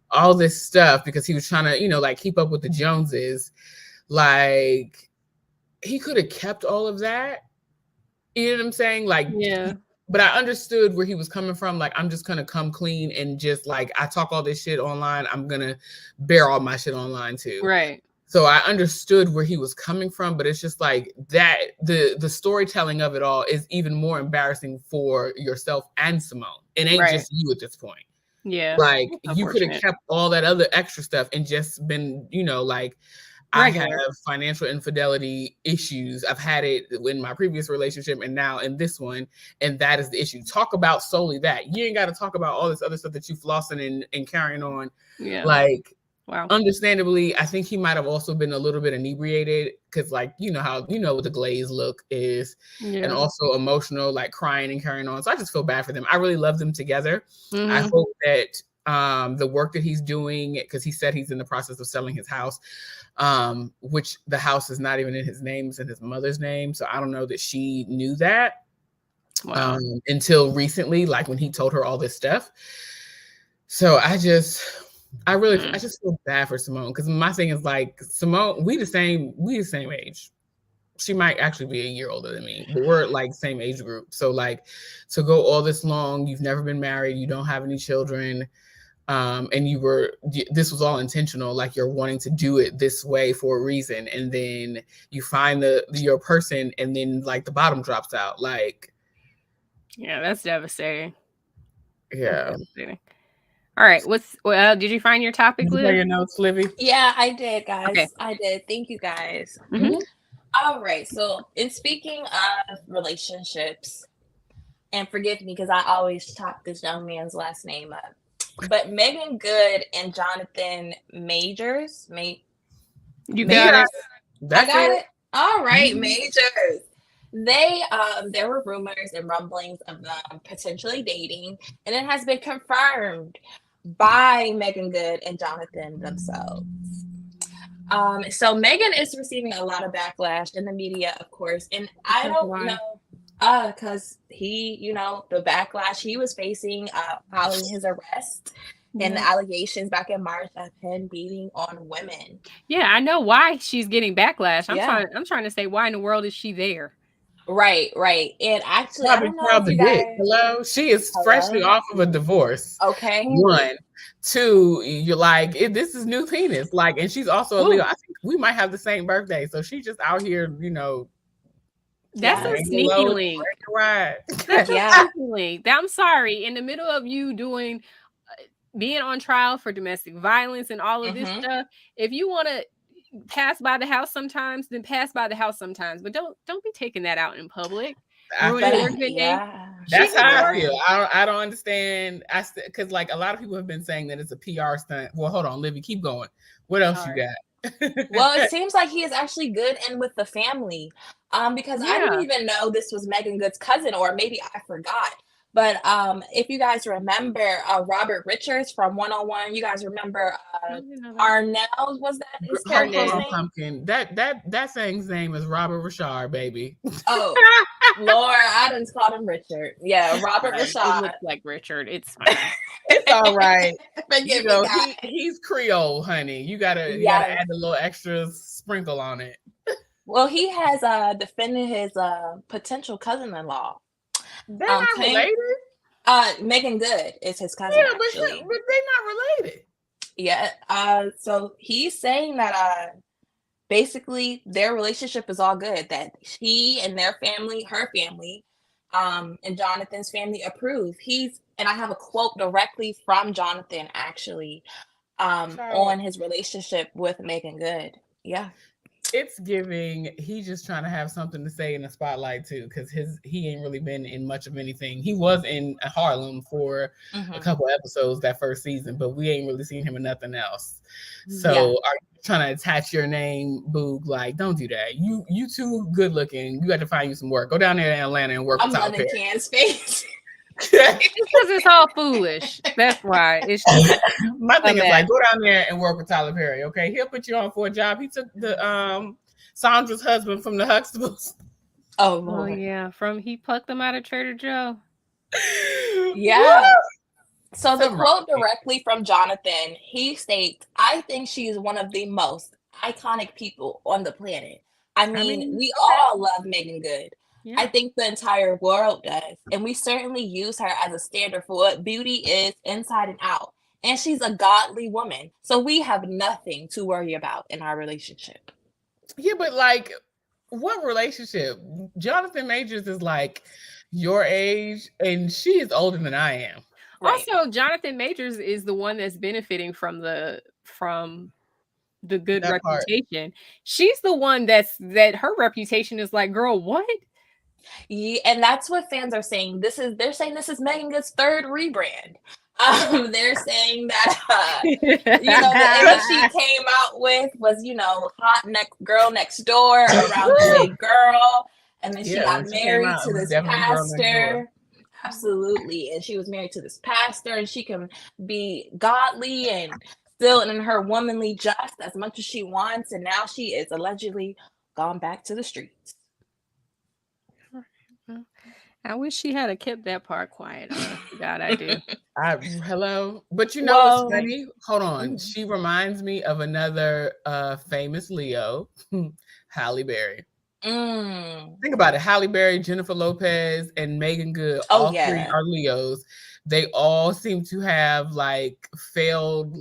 all this stuff, because he was trying to, like keep up with the Joneses. Like, he could have kept all of that. You know what I'm saying? Like, but I understood where he was coming from. Like, I'm just going to come clean and just like, I talk all this shit online, I'm going to bear all my shit online too. Right. So I understood where he was coming from, but it's just like that the storytelling of it all is even more embarrassing for yourself and Symone. It ain't just you at this point. Yeah. Like, you could have kept all that other extra stuff and just been, like, I have financial infidelity issues. I've had it in my previous relationship and now in this one. And that is the issue. Talk about solely that. You ain't got to talk about all this other stuff that you flossing and carrying on. Yeah. Like, wow. Understandably, I think he might have also been a little bit inebriated, because like, what the glaze look is, and also emotional, like crying and carrying on. So I just feel bad for them. I really love them together. Mm-hmm. I hope that the work that he's doing, because he said he's in the process of selling his house, which the house is not even in his name, it's in his mother's name. So I don't know that she knew that until recently, like when he told her all this stuff. So I just feel bad for Symone, because my thing is like, Symone, we the same age. She might actually be a year older than me, but we're like same age group. So like, to go all this long, you've never been married, you don't have any children, and this was all intentional. Like, you're wanting to do it this way for a reason, and then you find your person, and then like the bottom drops out. Like, yeah, that's devastating. Yeah. That's devastating. All right. Did you find your topic, Liv? Your notes, Livy? Yeah, I did, guys. Okay. I did. Thank you, guys. Mm-hmm. All right. So, in speaking of relationships, and forgive me because I always chop this young man's last name up, but Megan Goode and Jonathan Majors. You got it. I got it. All right, Majors. There were rumors and rumblings of them potentially dating, and it has been confirmed by Megan Goode and Jonathan themselves. So Megan is receiving a lot of backlash in the media, of course, and I don't know, because he, the backlash he was facing following his arrest and the allegations back in March of him beating on women. Yeah, I know why she's getting backlash. I'm trying to say, why in the world is she there? Right. And actually, I don't know if you guys... Hello? She is freshly off of a divorce. Okay. 1. 2, you're like, this is new penis. Like, and she's also a Leo. I think we might have the same birthday. So she's just out here, That's a Yes. sneaky link. That's a Yeah. sneaky link. I'm sorry. In the middle of you doing being on trial for domestic violence and all of this stuff, if you want to pass by the house sometimes, then pass by the house sometimes. But don't be taking that out in public. Ruining your good name. That's how I feel. I don't understand. Because like a lot of people have been saying that it's a PR stunt. Well, hold on, Livy, keep going. What else you got? Well, it seems like he is actually good and with the family. Because I didn't even know this was Megan Good's cousin, or maybe I forgot. But if you guys remember Robert Richards from 101, you guys remember Arnell, was that his character's name? Pumpkin. That thing's name is Robert Rashid, baby. Oh, Lord, I done called him Richard. Yeah, Robert Rashid. It looks like Richard. It's fine. It's all right. Forgive me, he's Creole, honey. You gotta add a little extra sprinkle on it. Well, he has defended his potential cousin-in-law. They're not related? Megan Goode is his cousin. Yeah, but they're not related. Yeah. So he's saying that basically their relationship is all good. That he and their family, her family, and Jonathan's family approve. And I have a quote directly from Jonathan actually, on his relationship with Megan Goode. Yeah. It's giving, he's just trying to have something to say in the spotlight too, because he ain't really been in much of anything. He was in Harlem for a couple episodes that first season, but we ain't really seen him in nothing else. So are you trying to attach your name, Boog? Like, don't do that. You too good looking. You got to find you some work. Go down there in Atlanta and work. I'm loving Can's face. Because it's all foolish. That's why. It's just my thing is like, go down there and work with Tyler Perry. Okay, he'll put you on for a job. He took the Sandra's husband from the Huxtables. Oh Lord. Yeah, he plucked them out of Trader Joe. Yeah. So the quote directly from Jonathan, he states, "I think she is one of the most iconic people on the planet. I mean we all love Megan Goode. Yeah. I think the entire world does. And we certainly use her as a standard for what beauty is inside and out. And she's a godly woman. So we have nothing to worry about in our relationship." Yeah, but like, what relationship? Jonathan Majors is like your age, and she is older than I am. Right. Also, Jonathan Majors is the one that's benefiting from the good reputation. She's the one that her reputation is like, girl, what? Yeah, and that's what fans are saying. They're saying this is Megan Good's third rebrand. They're saying that the image she came out with was, hot girl next door, around the big girl, and then she got married to this pastor. Absolutely, and she was married to this pastor, and she can be godly and still in her womanly just as much as she wants, and now she is allegedly gone back to the streets. I wish she had kept that part quiet. God, I do. Hello. But what's funny? Hold on. She reminds me of another famous Leo, Halle Berry. Think about it. Halle Berry, Jennifer Lopez, and Megan Goode. All three are Leos. They all seem to have like failed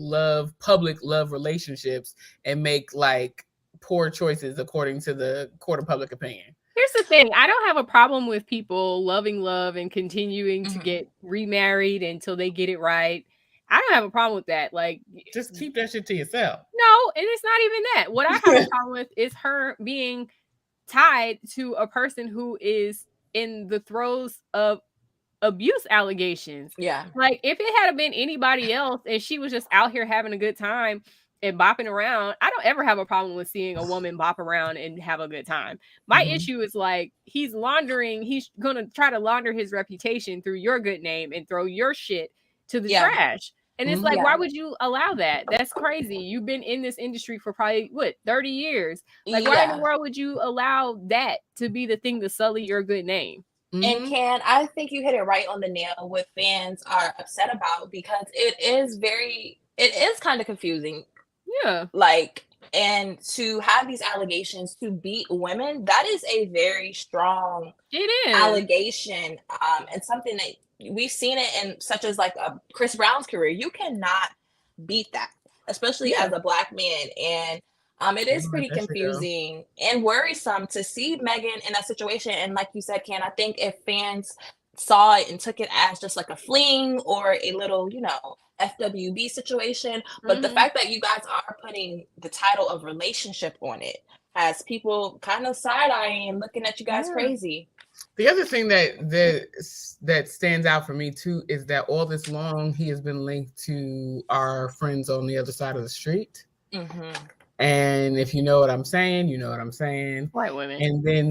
public love relationships and make like poor choices according to the court of public opinion. Here's the thing. I don't have a problem with people loving love and continuing to get remarried until they get it right. I don't have a problem with that. Like, just keep that shit to yourself. No, and it's not even that. What I have a problem with is her being tied to a person who is in the throes of abuse allegations. Yeah. Like, if it had been anybody else and she was just out here having a good time and bopping around, I don't ever have a problem with seeing a woman bop around and have a good time. My issue is like, he's going to try to launder his reputation through your good name and throw your shit to the trash. And it's like, why would you allow that? That's crazy. You've been in this industry for probably 30 years. Like, why in the world would you allow that to be the thing to sully your good name? And I think you hit it right on the nail. What fans are upset about, because it is kind of confusing. Yeah. Like, and to have these allegations to beat women, that is a very strong allegation. And something that we've seen it in, such as like Chris Brown's career. You cannot beat that, especially as a Black man. And It is pretty confusing and worrisome to see Megan in that situation. And like you said, Ken, I think if fans saw it and took it as just like a fling or a little, FWB situation, but the fact that you guys are putting the title of relationship on it has people kind of side-eyeing and looking at you guys crazy. The other thing that stands out for me too is that all this long he has been linked to our friends on the other side of the street. Mm-hmm. And if you know what I'm saying, you know what I'm saying. White women. And then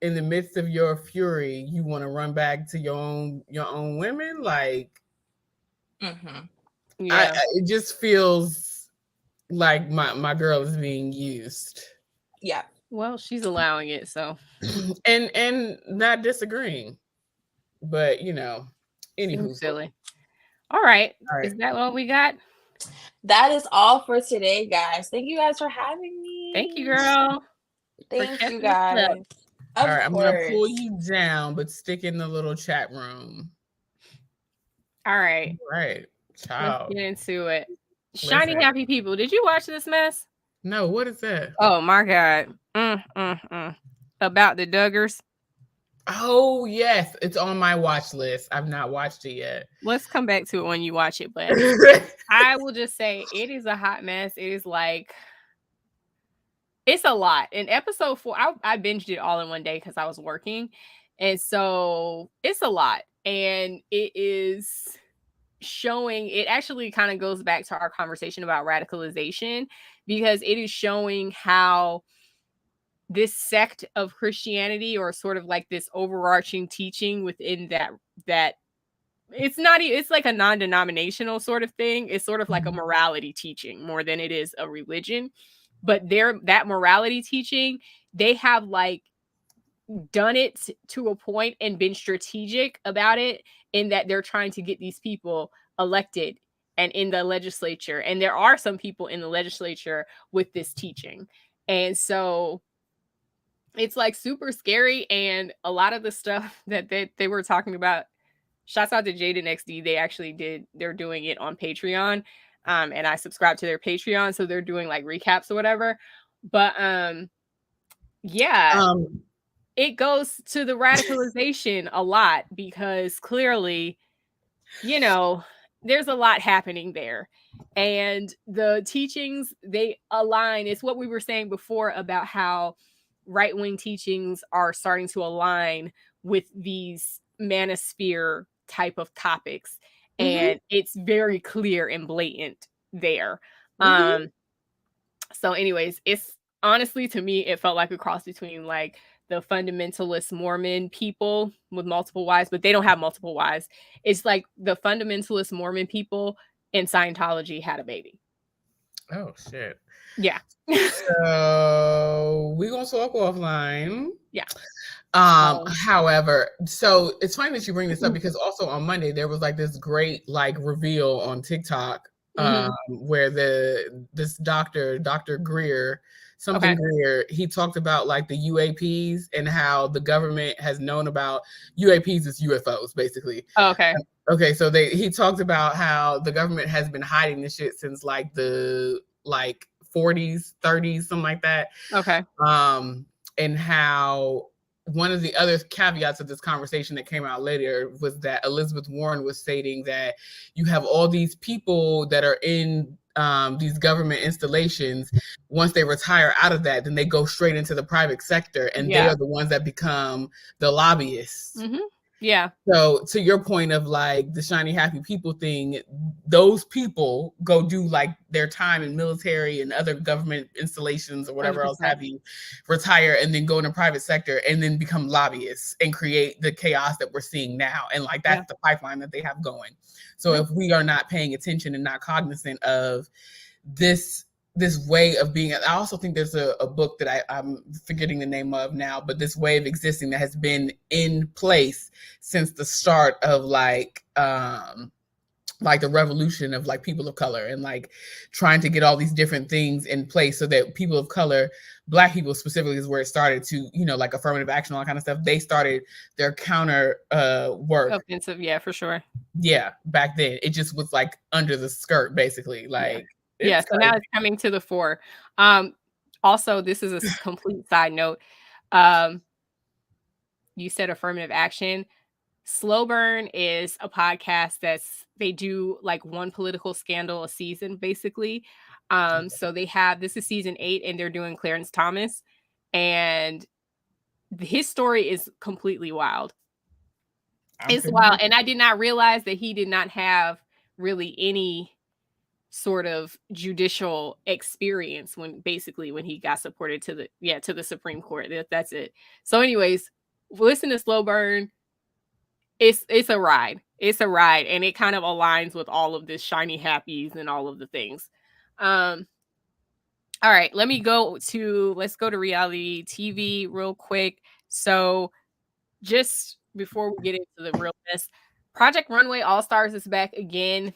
in the midst of your fury, you want to run back to your own women, like. Mm-hmm. Yeah. It just feels like my girl is being used. Yeah. Well, she's allowing it, so. and not disagreeing, but anywho, silly. All right. Is that what we got? That is all for today, guys. Thank you guys for having me. Thank you, girl. Thank you, guys. All right, I'm gonna pull you down, but stick in the little chat room. All right. Ciao. Let's get into it. Shiny Happy People. Did you watch this mess? No, what is that? Oh my God. About the Duggars. Oh yes, it's on my watch list. I've not watched it yet. Let's come back to it when you watch it, but I will just say it is a hot mess. It is like, it's a lot. In episode 4, I binged it all in one day because I was working, and so it's a lot, and it is showing, it actually kind of goes back to our conversation about radicalization, because it is showing how this sect of Christianity, or sort of like this overarching teaching within that it's like a non-denominational sort of thing. It's sort of like a morality teaching more than it is a religion. But that morality teaching, they have like done it to a point and been strategic about it, in that they're trying to get these people elected and in the legislature. And there are some people in the legislature with this teaching. And so it's like super scary. And a lot of the stuff that they were talking about, shouts out to Jaden XD. They're doing it on Patreon. And I subscribe to their Patreon. So they're doing like recaps or whatever. But it goes to the radicalization a lot, because clearly, there's a lot happening there. And the teachings, they align. It's what we were saying before about how right-wing teachings are starting to align with these manosphere type of topics. And it's very clear and blatant there. So anyways, it's honestly, to me, it felt like a cross between like the fundamentalist Mormon people with multiple wives, but they don't have multiple wives. It's like the fundamentalist Mormon people and Scientology had a baby. Oh shit. Yeah. So we're gonna talk offline. Yeah. However, so it's funny that you bring this up, because also on Monday there was like this great like reveal on TikTok where this Dr. Greer, Greer, he talked about like the UAPs and how the government has known about UAPs as UFOs, basically. Oh, okay. Okay, so he talked about how the government has been hiding this shit since like the 40s, 30s, something like that. Okay. And how one of the other caveats of this conversation that came out later was that Elizabeth Warren was stating that you have all these people that are in these government installations. Once they retire out of that, then they go straight into the private sector, and they are the ones that become the lobbyists. Yeah. So to your point of like the shiny happy people thing, those people go do like their time in military and other government installations or whatever 100%. Else have you, retire, and then go in the private sector and then become lobbyists and create the chaos that we're seeing now. And like that's the pipeline that they have going. So if we are not paying attention and not cognizant of this way of being, I also think there's a book that I'm forgetting the name of now, but this way of existing that has been in place since the start of like the revolution of like people of color, and like trying to get all these different things in place so that people of color, Black people specifically, is where it started to, like affirmative action, all that kind of stuff. They started their counter work. Offensive, yeah, for sure. Yeah, back then it just was like under the skirt, basically. Like, yeah. it's So now it's coming to the fore. Also, this is a complete side note. You said affirmative action. Slow Burn is a podcast they do like one political scandal a season, basically. So this is season 8, and they're doing Clarence Thomas, and his story is completely wild. It's wild, and I did not realize that he did not have really any sort of judicial experience when he got supported to the Supreme Court. That's it. So, anyways, listen to Slow Burn. It's a ride. It's a ride, and it kind of aligns with all of this shiny happies and all of the things. All right, let's go to reality TV real quick. So, just before we get into the realness, Project Runway AllStars is back again.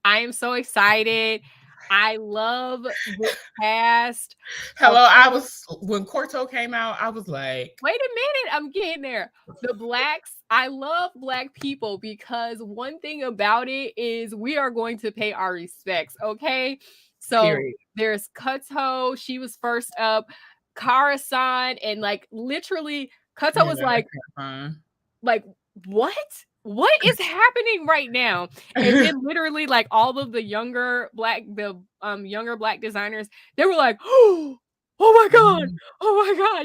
I am so excited. I love this cast. Hello, when Corto came out, I was like, wait a minute, I'm getting there. The blacks, I love black people because one thing about it is we are going to pay our respects, okay? So there's Kato, she was first up, Kara-san, and like literally Kato was like, what is happening right now? And then literally like all of the younger black designers, they were like, oh my god,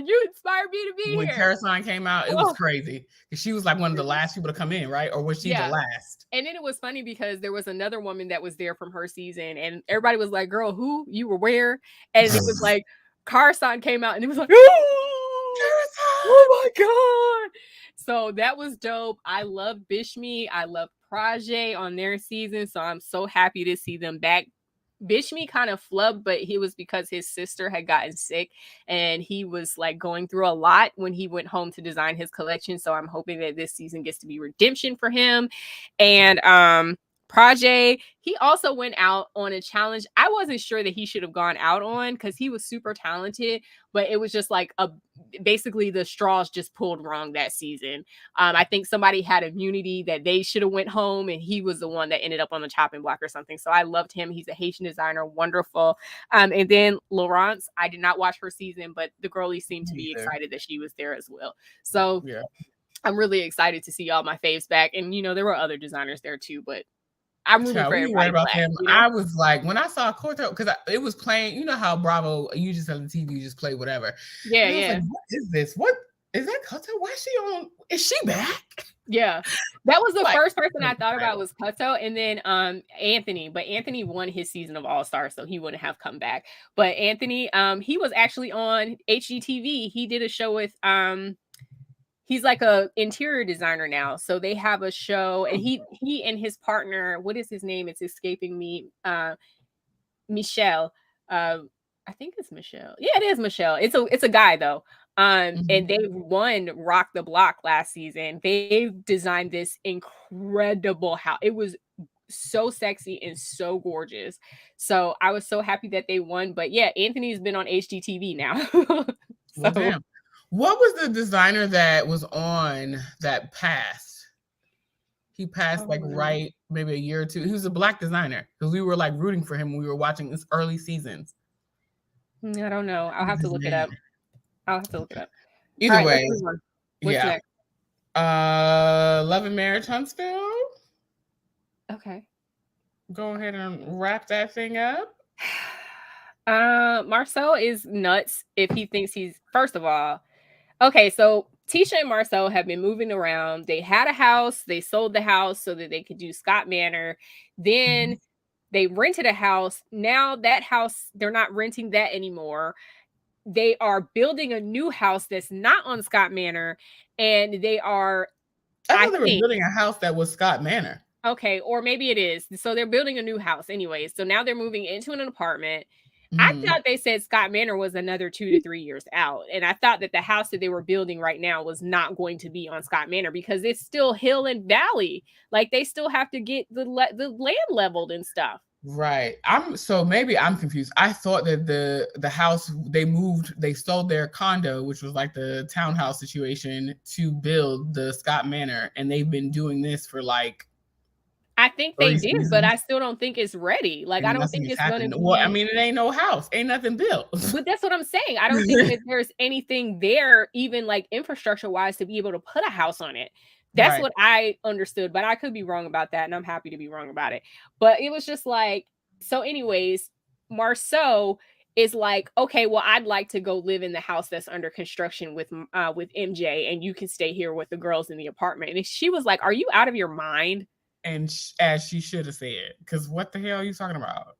you inspired me to be here. When Kara-san came out, it was crazy. She was like one of the last people to come in, right? Or was she the last? And then it was funny because there was another woman that was there from her season, and everybody was like, girl, who? You were where? And it was like Kara-san came out, and it was like, oh my god. So that was dope. I love Bishmi. I love Project on their season. So I'm so happy to see them back. Bishmi kind of flubbed, but he was because his sister had gotten sick and he was like going through a lot when he went home to design his collection. So I'm hoping that this season gets to be redemption for him. And Project, he also went out on a challenge I wasn't sure that he should have gone out on because he was super talented, but it was just like basically the straws just pulled wrong that season. I think somebody had immunity that they should have went home, and he was the one that ended up on the chopping block or something. So I loved him. He's a Haitian designer, wonderful. And then Laurence, I did not watch her season, but the girlies seemed to be excited that she was there as well. So yeah, I'm really excited to see all my faves back. And there were other designers there too, but I'm rooting for everybody about them. I was like, when I saw Corto, because it was playing, you know how Bravo, you just on the TV, you just play whatever. Yeah, yeah. Like, what is this? What is that Corto? Why is she on? Is she back? Yeah, that was the first person I thought about was Kato, and then Anthony. But Anthony won his season of AllStars, so he wouldn't have come back. But Anthony, he was actually on HGTV. He did a show with he's like a interior designer now. So they have a show, and he and his partner, what is his name? It's escaping me. Michelle. I think it's Michelle. Yeah, it is Michelle. It's a guy though. And they won Rock the Block last season. They designed this incredible house. It was so sexy and so gorgeous. So I was so happy that they won. But yeah, Anthony's been on HGTV now. Well, damn. What was the designer that was on that passed? He passed right maybe a year or two. He was a black designer because we were like rooting for him when we were watching his early seasons. I don't know. I'll have to look it up. Either way, what's next? Love and Marriage Huntsville. Okay. Go ahead and wrap that thing up. Marcel is nuts if he thinks he's first of all. Okay, so Tisha and Marcel have been moving around. They had a house. They sold the house so that they could do Scott Manor. Then they rented a house. Now that house, they're not renting that anymore. They are building a new house that's not on Scott Manor. And they are... I thought they were building a house that was Scott Manor. Okay, or maybe it is. So they're building a new house anyway. So now they're moving into an apartment. I thought they said Scott Manor was another 2 to 3 years out. And I thought that the house that they were building right now was not going to be on Scott Manor because it's still hill and valley. Like they still have to get the land leveled and stuff. Right. Maybe I'm confused. I thought that the house they sold their condo, which was like the townhouse situation, to build the Scott Manor. And they've been doing this for like I think they 3 did, but seasons. I still don't think it's ready. Like, I don't think Nothing's it's gonna happened. be. Well, I mean, it ain't no house, ain't nothing built. But that's what I'm saying. I don't think that there's anything there, even like infrastructure wise, to be able to put a house on it. That's Right. what I understood, but I could be wrong about that, and I'm happy to be wrong about it. But it was just like, so anyways, Marceau is like, okay, well, I'd like to go live in the house that's under construction with MJ, and you can stay here with the girls in the apartment. And she was like, are you out of your mind? And as she should have said, because what the hell are you talking about?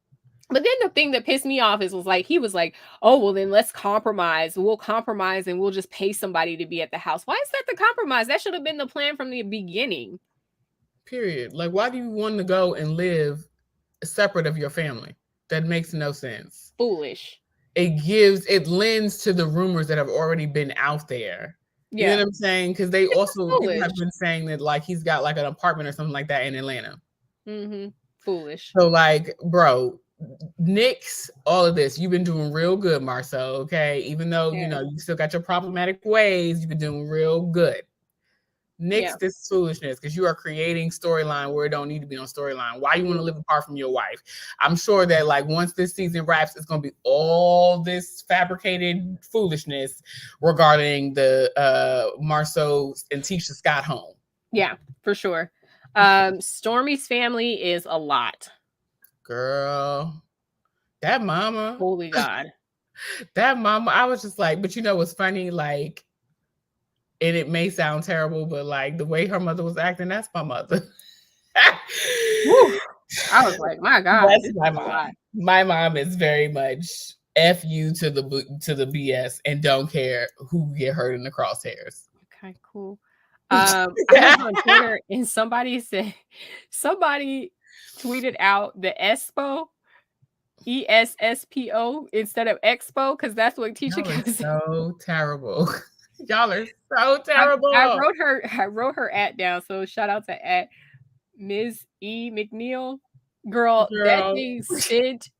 But then the thing that pissed me off he was like, oh, well, then let's compromise. We'll compromise and we'll just pay somebody to be at the house. Why is that the compromise? That should have been the plan from the beginning. Period. Like, why do you want to go and live separate of your family? That makes no sense. Foolish. It lends to the rumors that have already been out there. You know what I'm saying? Because they people have been saying that like he's got like an apartment or something like that in Atlanta. Mm-hmm. Foolish. So like, bro, nix all of this. You've been doing real good, Marceau. Okay, even though you know you still got your problematic ways, you've been doing real good. Nix this foolishness, because you are creating storyline where it don't need to be on storyline. Why you want to live apart from your wife? I'm sure that like once this season wraps, it's gonna be all this fabricated foolishness regarding the Marceau and Tisha Scott home. Yeah, for sure. Stormy's family is a lot. Girl, that mama. Holy God. That mama, I was just like, but you know what's funny? Like, and it may sound terrible, but like the way her mother was acting, that's my mother. I was like, my God, that's my mom. My mom is very much F you to the BS and don't care who get hurt in the crosshairs. Okay, cool. I was on Twitter and somebody tweeted out the ESPO, ESSPO instead of Expo, because that's what Tisha kept saying. So terrible. Y'all are so terrible. I wrote her @ down. So shout out to @ Ms. E. McNeil. Girl, that thing sent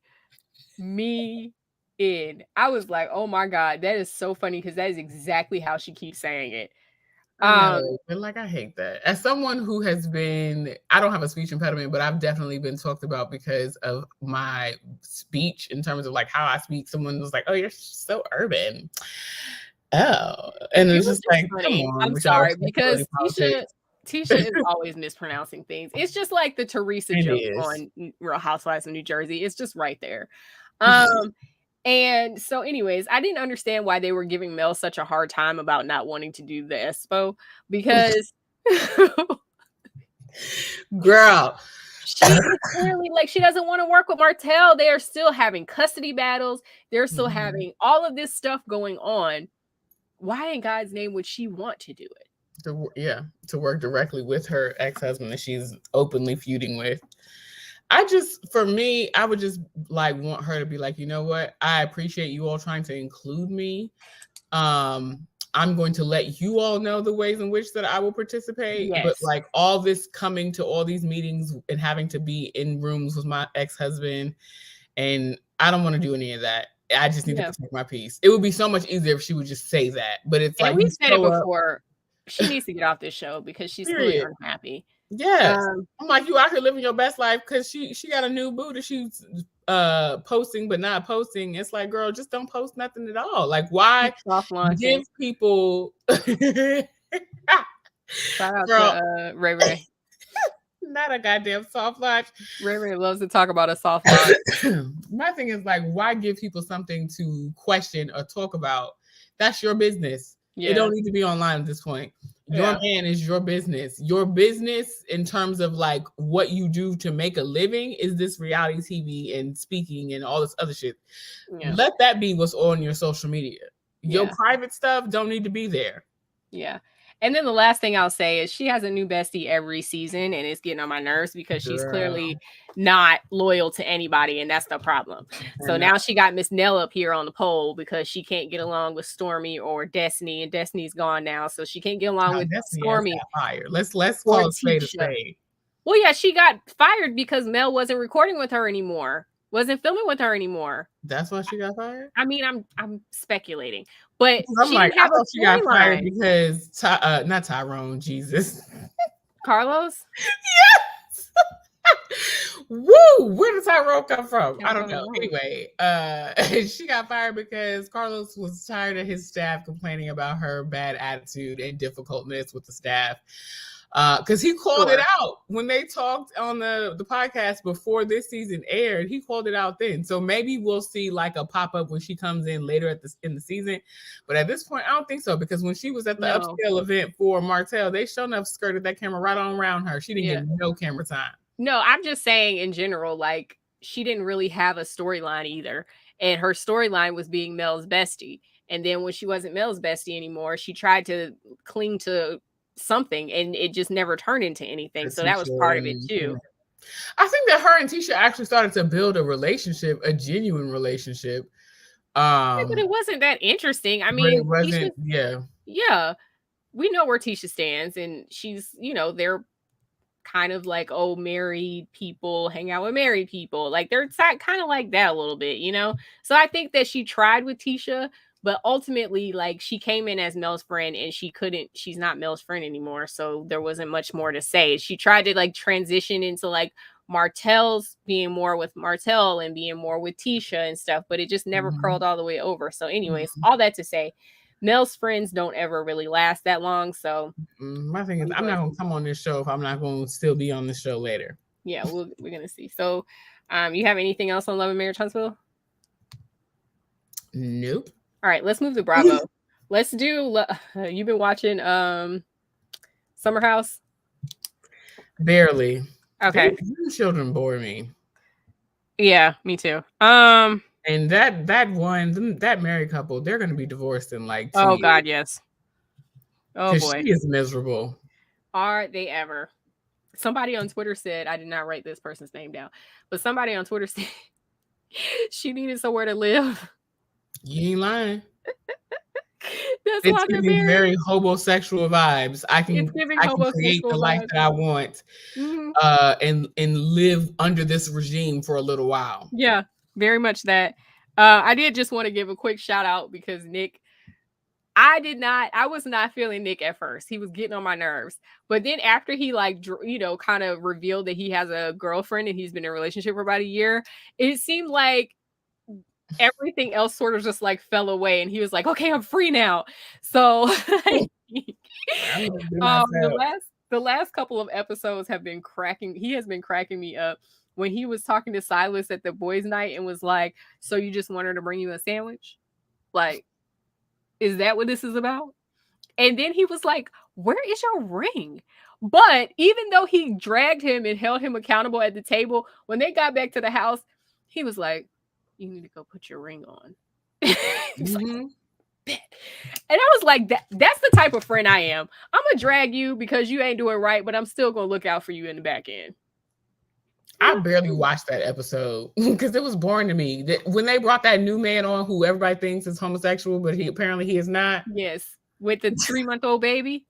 me in. I was like, oh my God, that is so funny, because that is exactly how she keeps saying it. I know, but like I hate that. As someone who has been, I don't have a speech impediment, but I've definitely been talked about because of my speech in terms of like how I speak. Someone was like, "Oh, you're so urban." Oh, and it's just like, come on. I'm sorry, because Tisha is always mispronouncing things. It's just like the Teresa joke on Real Housewives of New Jersey. It's just right there. And so anyways, I didn't understand why they were giving Mel such a hard time about not wanting to do the Expo, because girl, she clearly like she doesn't want to work with Martell. They are still having custody battles. They're still having all of this stuff going on. Why in God's name would she want to do it? To work directly with her ex-husband that she's openly feuding with. For me, I would just like want her to be like, you know what? I appreciate you all trying to include me. I'm going to let you all know the ways in which that I will participate. Yes. But like all this coming to all these meetings and having to be in rooms with my ex-husband, and I don't want to do any of that. I just need to protect my peace. It would be so much easier if she would just say that. But it's like we said it before. She needs to get off this show because she's really unhappy. Yes. I'm like, you out here living your best life because she got a new boo that she's posting but not posting. It's like, girl, just don't post nothing at all. Like, why give people shout out to Ray Ray. Not a goddamn soft launch. Ray Ray loves to talk about a soft launch. My thing is like, why give people something to question or talk about? That's your business. It don't need to be online at this point. Your man is your business. Your business in terms of like what you do to make a living is this reality TV and speaking and all this other shit. Let that be what's on your social media. Your private stuff don't need to be there. Yeah. And then the last thing I'll say is she has a new bestie every season, and it's getting on my nerves because she's clearly not loyal to anybody, and that's the problem. So now she got Miss Nell up here on the pole because she can't get along with Stormy or Destiny, and Destiny's gone now, so she can't get along with Stormy. Let's call it spade a spade. Well, yeah, she got fired because Mel wasn't recording with her anymore. Wasn't filming with her anymore. That's why she got fired? I mean, I'm speculating. But I'm like, I thought she got fired because not Tyrone, Jesus. Carlos? Yes. Woo! Where did Tyrone come from? I I don't don't know. know. Anyway, she got fired because Carlos was tired of his staff complaining about her bad attitude and difficultness with the staff. Because he called it out when they talked on the podcast before this season aired. He called it out then. So maybe we'll see like a pop-up when she comes in later in the season. But at this point, I don't think so, because when she was at the upscale event for Martell, they sure enough skirted that camera right on around her. She didn't get no camera time. No, I'm just saying in general, like, she didn't really have a storyline either. And her storyline was being Mel's bestie. And then when she wasn't Mel's bestie anymore, she tried to cling to something and it just never turned into anything. So that was part of it too. I think that her and Tisha actually started to build a relationship, a genuine relationship. But it wasn't that interesting. I mean, it wasn't, yeah. We know where Tisha stands, and she's, they're kind of like, oh, married people hang out with married people. Like, they're kind of like that a little bit, So I think that she tried with Tisha, but ultimately, like, she came in as Mel's friend and she's not Mel's friend anymore. So there wasn't much more to say. She tried to like transition into like Martell's being more with Martell and being more with Tisha and stuff, but it just never curled all the way over. So anyways, all that to say, Mel's friends don't ever really last that long. So my thing is, I'm not gonna come on this show if I'm not gonna still be on the show later. Yeah, we're gonna see. So you have anything else on Love and Marriage Huntsville? Nope. All right, let's move to Bravo. Let's do you've been watching Summer House? Barely. Okay. These children bore me. Yeah, me too. And that married couple, they're gonna be divorced in like 2 years. God, yes. Oh boy. She is miserable. Are they ever? Somebody on Twitter said, I did not write this person's name down, but somebody on Twitter said she needed somewhere to live. You ain't lying. That's it's giving very homosexual vibes. I can create the life that I want, and live under this regime for a little while. Yeah, very much that. I did just want to give a quick shout out because Nick, I was not feeling Nick at first. He was getting on my nerves. But then after he kind of revealed that he has a girlfriend and he's been in a relationship for about a year, it seemed like everything else sort of just like fell away and he was like, okay, I'm free now. So the last couple of episodes have been he has been cracking me up when he was talking to Silas at the boys' night and was like, so you just want her to bring you a sandwich? Like, is that what this is about? And then he was like, where is your ring? But even though he dragged him and held him accountable at the table, when they got back to the house, he was like, you need to go put your ring on. Like, and I was like, that's the type of friend I am. I'm going to drag you because you ain't doing right, but I'm still going to look out for you in the back end. I barely watched that episode because it was boring to me. When they brought that new man on who everybody thinks is homosexual, but he is not. Yes. With the 3-month-old baby.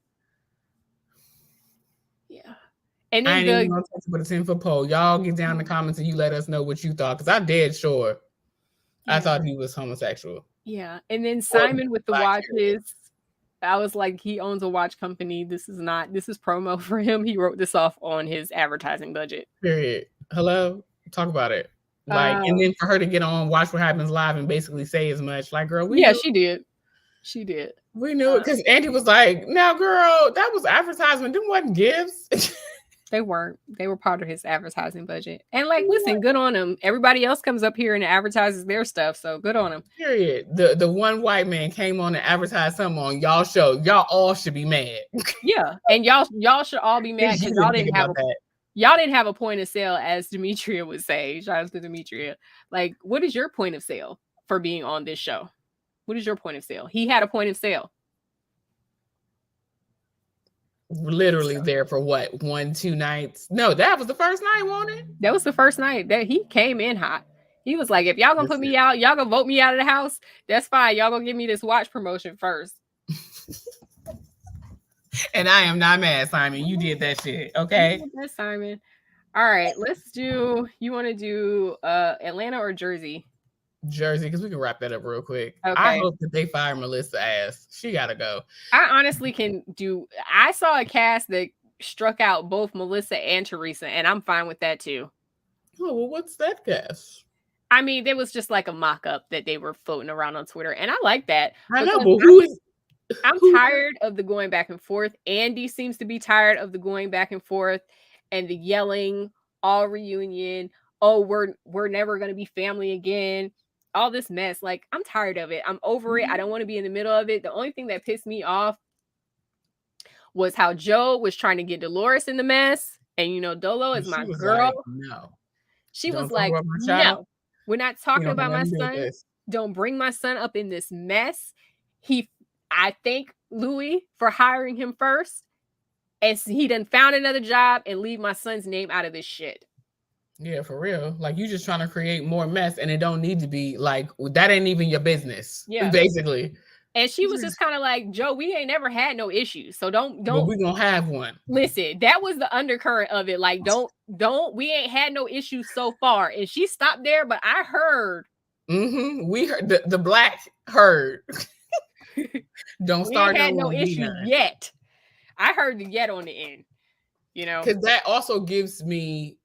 Yeah. And then I ain't even gonna talk about a 10-foot pole. Y'all get down in the comments and you let us know what you thought, because I'm dead sure I thought he was homosexual. Yeah. And then Simon with the watches. I was like, he owns a watch company. This is promo for him. He wrote this off on his advertising budget. Period. Hello? Talk about it. And then for her to get on Watch What Happens Live and basically say as much, like, girl, she did. She did. We knew it because Andy was like, now, girl, that was advertisement. Them wasn't gifts. They weren't. They were part of his advertising budget. And like, listen, good on them. Everybody else comes up here and advertises their stuff. So good on them. Period. The one white man came on and advertised something on y'all show. Y'all all should be mad. Yeah. And y'all should all be mad because y'all didn't have a point of sale, as Demetria would say. Shout out to Demetria. Like, what is your point of sale for being on this show? What is your point of sale? He had a point of sale. Literally there for what, 1-2 nights? No, that was the first night, wasn't it? That was the first night that he came in hot. He was like, if y'all gonna put me out, y'all gonna vote me out of the house, that's fine. Y'all gonna give me this watch promotion first. And I am not mad, Simon. You did that shit, okay? You did that, Simon. All right, you want to do Atlanta or Jersey? Jersey, because we can wrap that up real quick. Okay. I hope that they fire Melissa ass. She gotta go. I honestly I saw a cast that struck out both Melissa and Teresa, and I'm fine with that too. Oh, well, what's that guess? I mean, there was just like a mock-up that they were floating around on Twitter, and I like that. I know, but who is? I'm tired of the going back and forth. Andy seems to be tired of the going back and forth and the yelling, all reunion. Oh, we're never gonna be family again. All this mess. Like, I'm tired of it. I'm over it. I don't want to be in the middle of it. The only thing that pissed me off was how Joe was trying to get Dolores in the mess. And you know, Dolo is my girl. Like, no. She was like, no, we're not talking about my son. Don't bring my son up in this mess. I thank Louis for hiring him first. And he done found another job and leave my son's name out of this shit. Yeah, for real. Like, you just trying to create more mess, and it don't need to be. Like, that ain't even your business. Yeah, basically. And she was just kind of like, Joe, we ain't never had no issues, so don't. But we gonna have one. Listen, that was the undercurrent of it. Like, don't. We ain't had no issues so far, and she stopped there. But I heard. We heard the black heard. Don't start. We ain't had no issue yet. I heard the yet on the end. You know, because that also gives me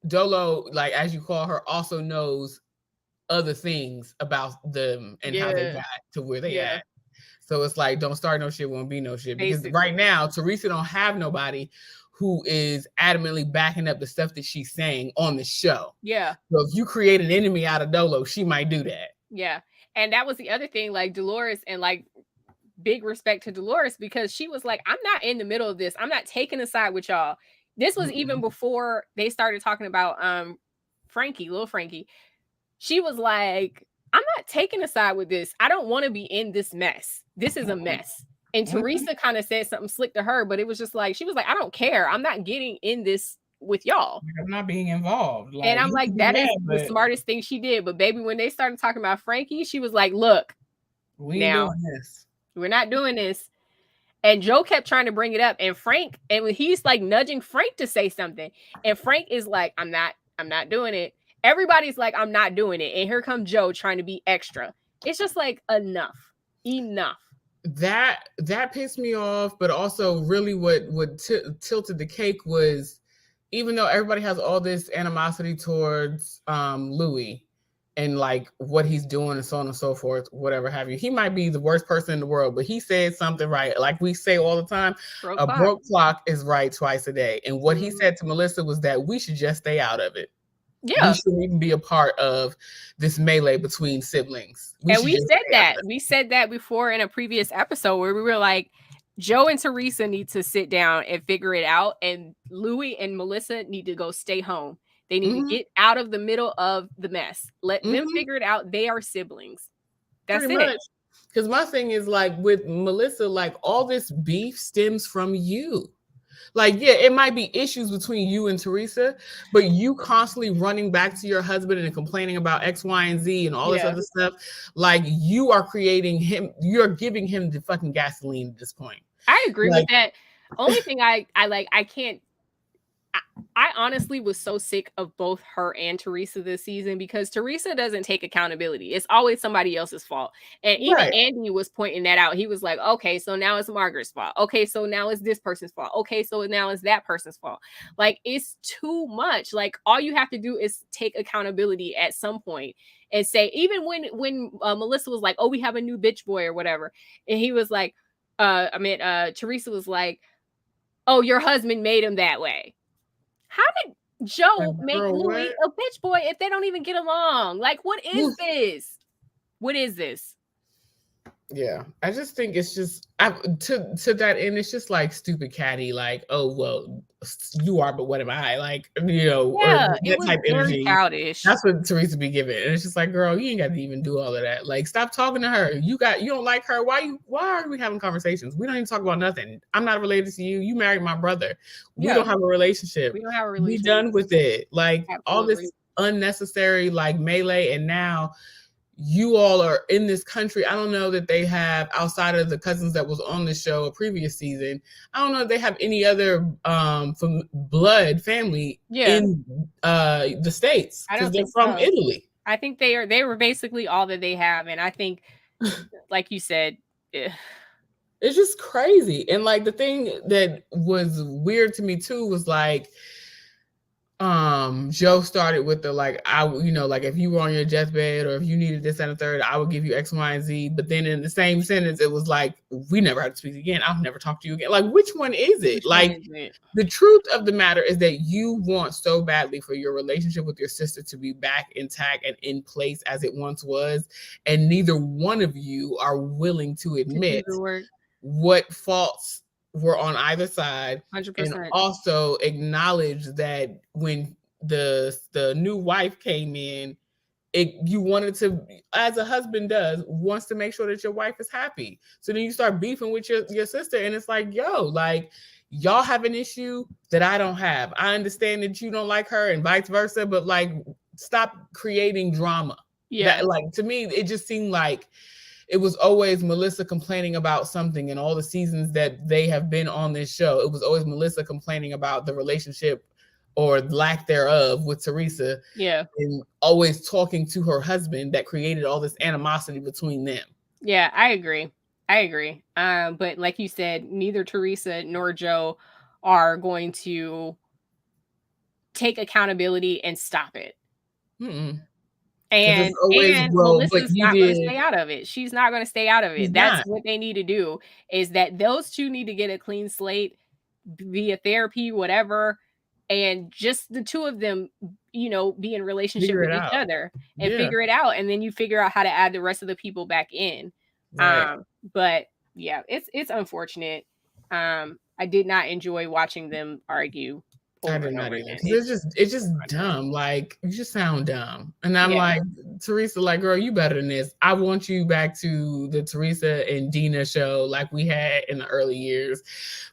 Dolo, like as you call her, also knows other things about them and how they got to where they at. So it's like, don't start no shit, won't be no shit. Because right now, Teresa don't have nobody who is adamantly backing up the stuff that she's saying on the show. Yeah. So if you create an enemy out of Dolo, she might do that. Yeah. And that was the other thing, like Dolores, and like big respect to Dolores, because she was like, I'm not in the middle of this. I'm not taking a side with y'all. This was even before they started talking about Little Frankie. She was like, I'm not taking a side with this. I don't want to be in this mess. This is a mess. And Teresa kind of said something slick to her, but it was just like, she was like, I don't care. I'm not getting in this with y'all. I'm not being involved. Like, and I'm like, that is the smartest thing she did. But baby, when they started talking about Frankie, she was like, look, we're not doing this. And Joe kept trying to bring it up. And he's like nudging Frank to say something. And Frank is like, I'm not doing it. Everybody's like, I'm not doing it. And here comes Joe trying to be extra. It's just like, enough. That pissed me off. But also really what tilted the cake was, even though everybody has all this animosity towards Louis and like what he's doing and so on and so forth, whatever have you, he might be the worst person in the world, but he said something right. Like we say all the time, broke clock is right twice a day. And what he said to Melissa was that we should just stay out of it. Yeah, we shouldn't even be a part of this melee between siblings. We said that before in a previous episode where we were like, Joe and Teresa need to sit down and figure it out, and Louis and Melissa need to go stay home. They need to get out of the middle of the mess. Let them figure it out. They are siblings. That's pretty it. Because my thing is like with Melissa, like all this beef stems from you. Like, yeah, it might be issues between you and Teresa, but you constantly running back to your husband and complaining about X, Y, and Z and all this other stuff. Like, you are creating him, you're giving him the fucking gasoline at this point. I agree with that. Only thing I honestly was so sick of both her and Teresa this season, because Teresa doesn't take accountability. It's always somebody else's fault. And even Andy was pointing that out. He was like, okay, so now it's Margaret's fault. Okay, so now it's this person's fault. Okay, so now it's that person's fault. Like, it's too much. Like, all you have to do is take accountability at some point and say, even when Melissa was like, oh, we have a new bitch boy or whatever. And he was like, Teresa was like, oh, your husband made him that way. How did Joe make Louis a bitch boy if they don't even get along? Like, what is this? What is this? Yeah, I just think it's just to that end, it's just like stupid catty, like, oh well, you are, but what am I? Like, you know, it was type very energy. Childish. That's what Teresa be giving, and it's just like, girl, you ain't got to even do all of that. Like, stop talking to her. You don't like her. Why are we having conversations? We don't even talk about nothing. I'm not related to you. You married my brother. We don't have a relationship. We don't have a relationship. Be done with it. Like, all this unnecessary like melee, and now you all are in this country. I don't know that they have, outside of the cousins that was on the show a previous season, I don't know if they have any other from blood family in the States, because they're from Italy. I think they were basically all that they have. And I think, like you said, It's just crazy. And like the thing that was weird to me too was like Joe started with the like, I, you know, like if you were on your deathbed or if you needed this and a third, I would give you X, Y, and Z. But then in the same sentence, it was like, we never had to speak again. I'll never talk to you again. Like, which one is it? The truth of the matter is that you want so badly for your relationship with your sister to be back intact and in place as it once was. And neither one of you are willing to admit what faults were on either side, 100%. and also acknowledge that when the new wife came in, you wanted to, as a husband does, wants to make sure that your wife is happy. So then you start beefing with your sister, and it's like, yo, like y'all have an issue that I don't have. I understand that you don't like her and vice versa, but like stop creating drama. Yeah, that, like, to me, it just seemed like it was always Melissa complaining about something. In all the seasons that they have been on this show, it was always Melissa complaining about the relationship or lack thereof with Teresa. Yeah. And always talking to her husband that created all this animosity between them. Yeah, I agree. But like you said, neither Teresa nor Joe are going to take accountability and stop it. Mm-mm. And Melissa's not going to stay out of it. She's not going to stay out of it. That's what they need to do, is that those two need to get a clean slate via therapy, whatever, and just the two of them, you know, be in relationship with each other and figure it out. And then you figure out how to add the rest of the people back in. Right. But yeah, it's unfortunate. I did not enjoy watching them argue. I did not either. It's just dumb. Like, you just sound dumb. And I'm like, Teresa, like, girl, you better than this. I want you back to the Teresa and Dina show like we had in the early years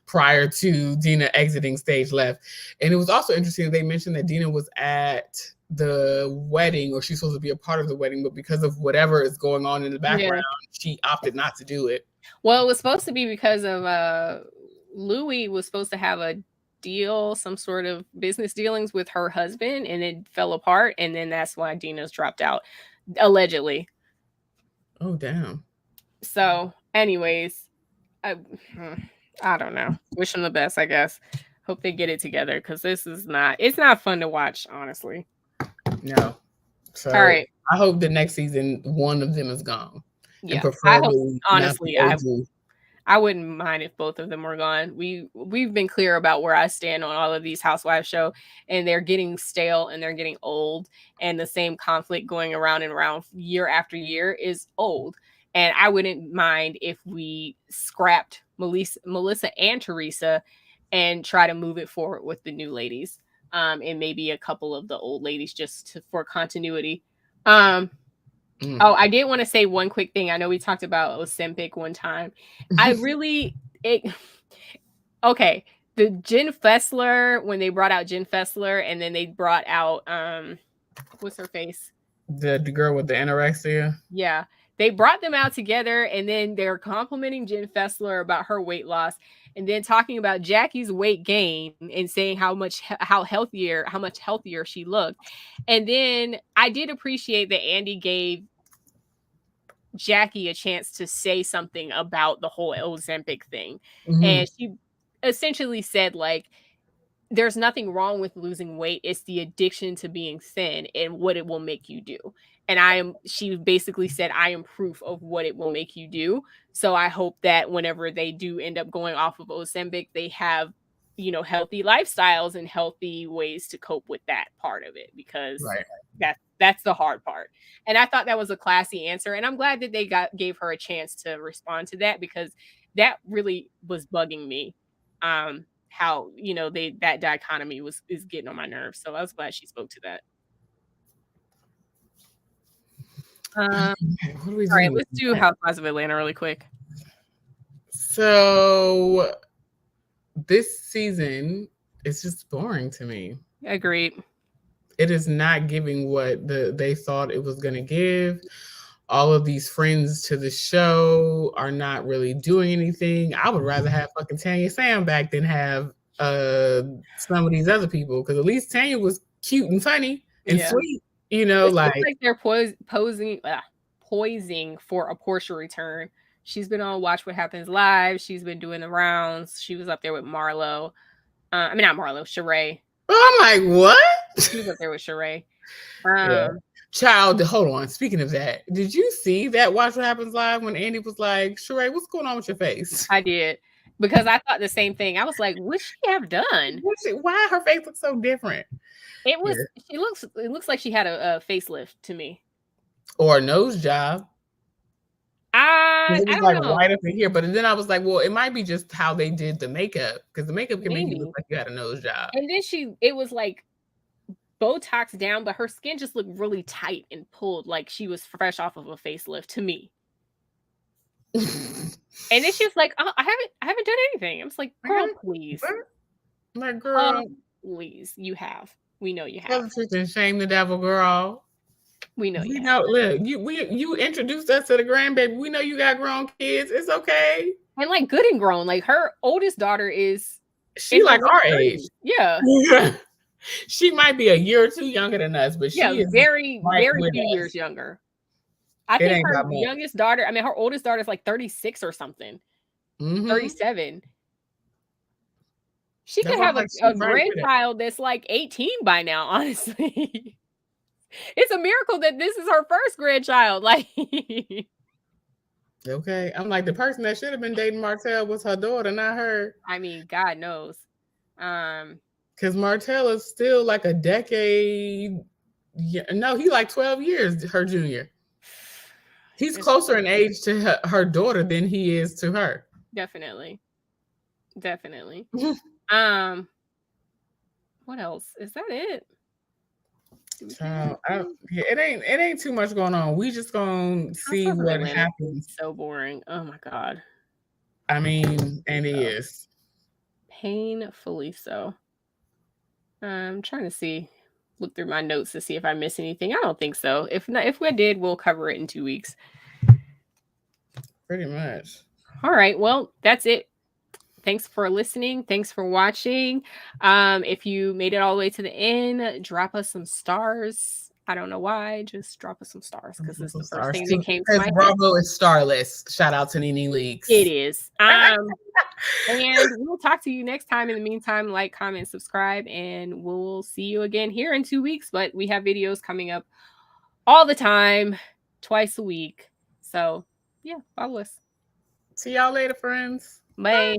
prior to Dina exiting stage left. And it was also interesting, they mentioned that Dina was at the wedding, or she's supposed to be a part of the wedding, but because of whatever is going on in the background, she opted not to do it. Well, it was supposed to be because of Louis was supposed to have a deal, some sort of business dealings with her husband, and it fell apart, and then that's why Dina's dropped out, allegedly. Oh, damn. So anyways, I don't know. Wish them the best, I guess. Hope they get it together, because it's not fun to watch, honestly. No. So all right, I hope the next season one of them is gone. Yeah, and preferably, honestly, I wouldn't mind if both of them were gone. We've been clear about where I stand on all of these housewives show, and they're getting stale and they're getting old, and the same conflict going around and around year after year is old. And I wouldn't mind if we scrapped Melissa and Teresa and try to move it forward with the new ladies, and maybe a couple of the old ladies just for continuity. Oh, I did want to say one quick thing. I know we talked about Ozempic one time. Okay. The Jen Fessler, when they brought out Jen Fessler, and then they brought out what's her face? The girl with the anorexia. Yeah. They brought them out together, and then they're complimenting Jen Fessler about her weight loss, and then talking about Jackie's weight gain and saying how much healthier she looked. And then I did appreciate that Andy gave Jackie a chance to say something about the whole Ozempic thing. Mm-hmm. And she essentially said, like, there's nothing wrong with losing weight. It's the addiction to being thin and what it will make you do. And she basically said, I am proof of what it will make you do. So I hope that whenever they do end up going off of Ozempic, they have, you know, healthy lifestyles and healthy ways to cope with that part of it, because that's the hard part. And I thought that was a classy answer. And I'm glad that they gave her a chance to respond to that, because that really was bugging me. How, you know, that dichotomy is getting on my nerves. So I was glad she spoke to that. All right, let's do Housewives of Atlanta really quick. So this season is just boring to me. Agreed. It is not giving what they thought it was going to give. All of these friends to the show are not really doing anything. I would rather have fucking Tanya Sam back than have some of these other people, because at least Tanya was cute and funny and sweet. You know, like they're poising for a Portia return. She's been on Watch What Happens Live. She's been doing the rounds. She was up there with Marlo. I mean, not Marlo, Sheree. Oh, I'm like, what? She was up there with Sheree. Yeah. Child, hold on. Speaking of that, did you see that Watch What Happens Live when Andy was like, Sheree, what's going on with your face? I did. Because I thought the same thing. I was like, what should she have done? Why her face looks so different? It was. Yeah. It looks like she had a facelift to me, or a nose job. I don't like know. Right up in here, but then I was like, well, it might be just how they did the makeup because the makeup can make you look like you had a nose job. And then it was like Botox down, but her skin just looked really tight and pulled, like she was fresh off of a facelift to me. And then she was like, "Oh, I haven't done anything." I was like, "Girl, please, my girl, please, you have. We know you have." Shame the devil, girl. We know you know. Look, you introduced us to the grandbaby. We know you got grown kids. It's okay. And like good and grown. Like her oldest daughter is. She like our age. Yeah. She might be a year or two younger than us, but she is very few years younger. I think her youngest daughter, I mean, her oldest daughter is like 36 or something. 37. She could have a grandchild that's like 18 by now, honestly. It's a miracle that this is her first grandchild. Like, okay. I'm like, the person that should have been dating Martell was her daughter, not her. I mean, God knows. Because Martell is still like a decade. Yeah, no, he like 12 years her junior. He's closer in age to her daughter than he is to her. Definitely. What else? Is that it? It ain't too much going on. We just gonna see what happens. So boring. Oh my God. I mean, and it is painfully so. I'm trying to look through my notes to see if I miss anything. I don't think so. If we did, we'll cover it in 2 weeks. Pretty much. All right. Well, that's it. Thanks for listening. Thanks for watching. If you made it all the way to the end, drop us some stars. I don't know why. Just drop us some stars because it's the first thing that came to my head. Bravo is starless. Shout out to Nene Leaks. It is. And we'll talk to you next time. In the meantime, like, comment, subscribe, and we'll see you again here in 2 weeks. But we have videos coming up all the time, twice a week. So, yeah, follow us. See y'all later, friends. Bye.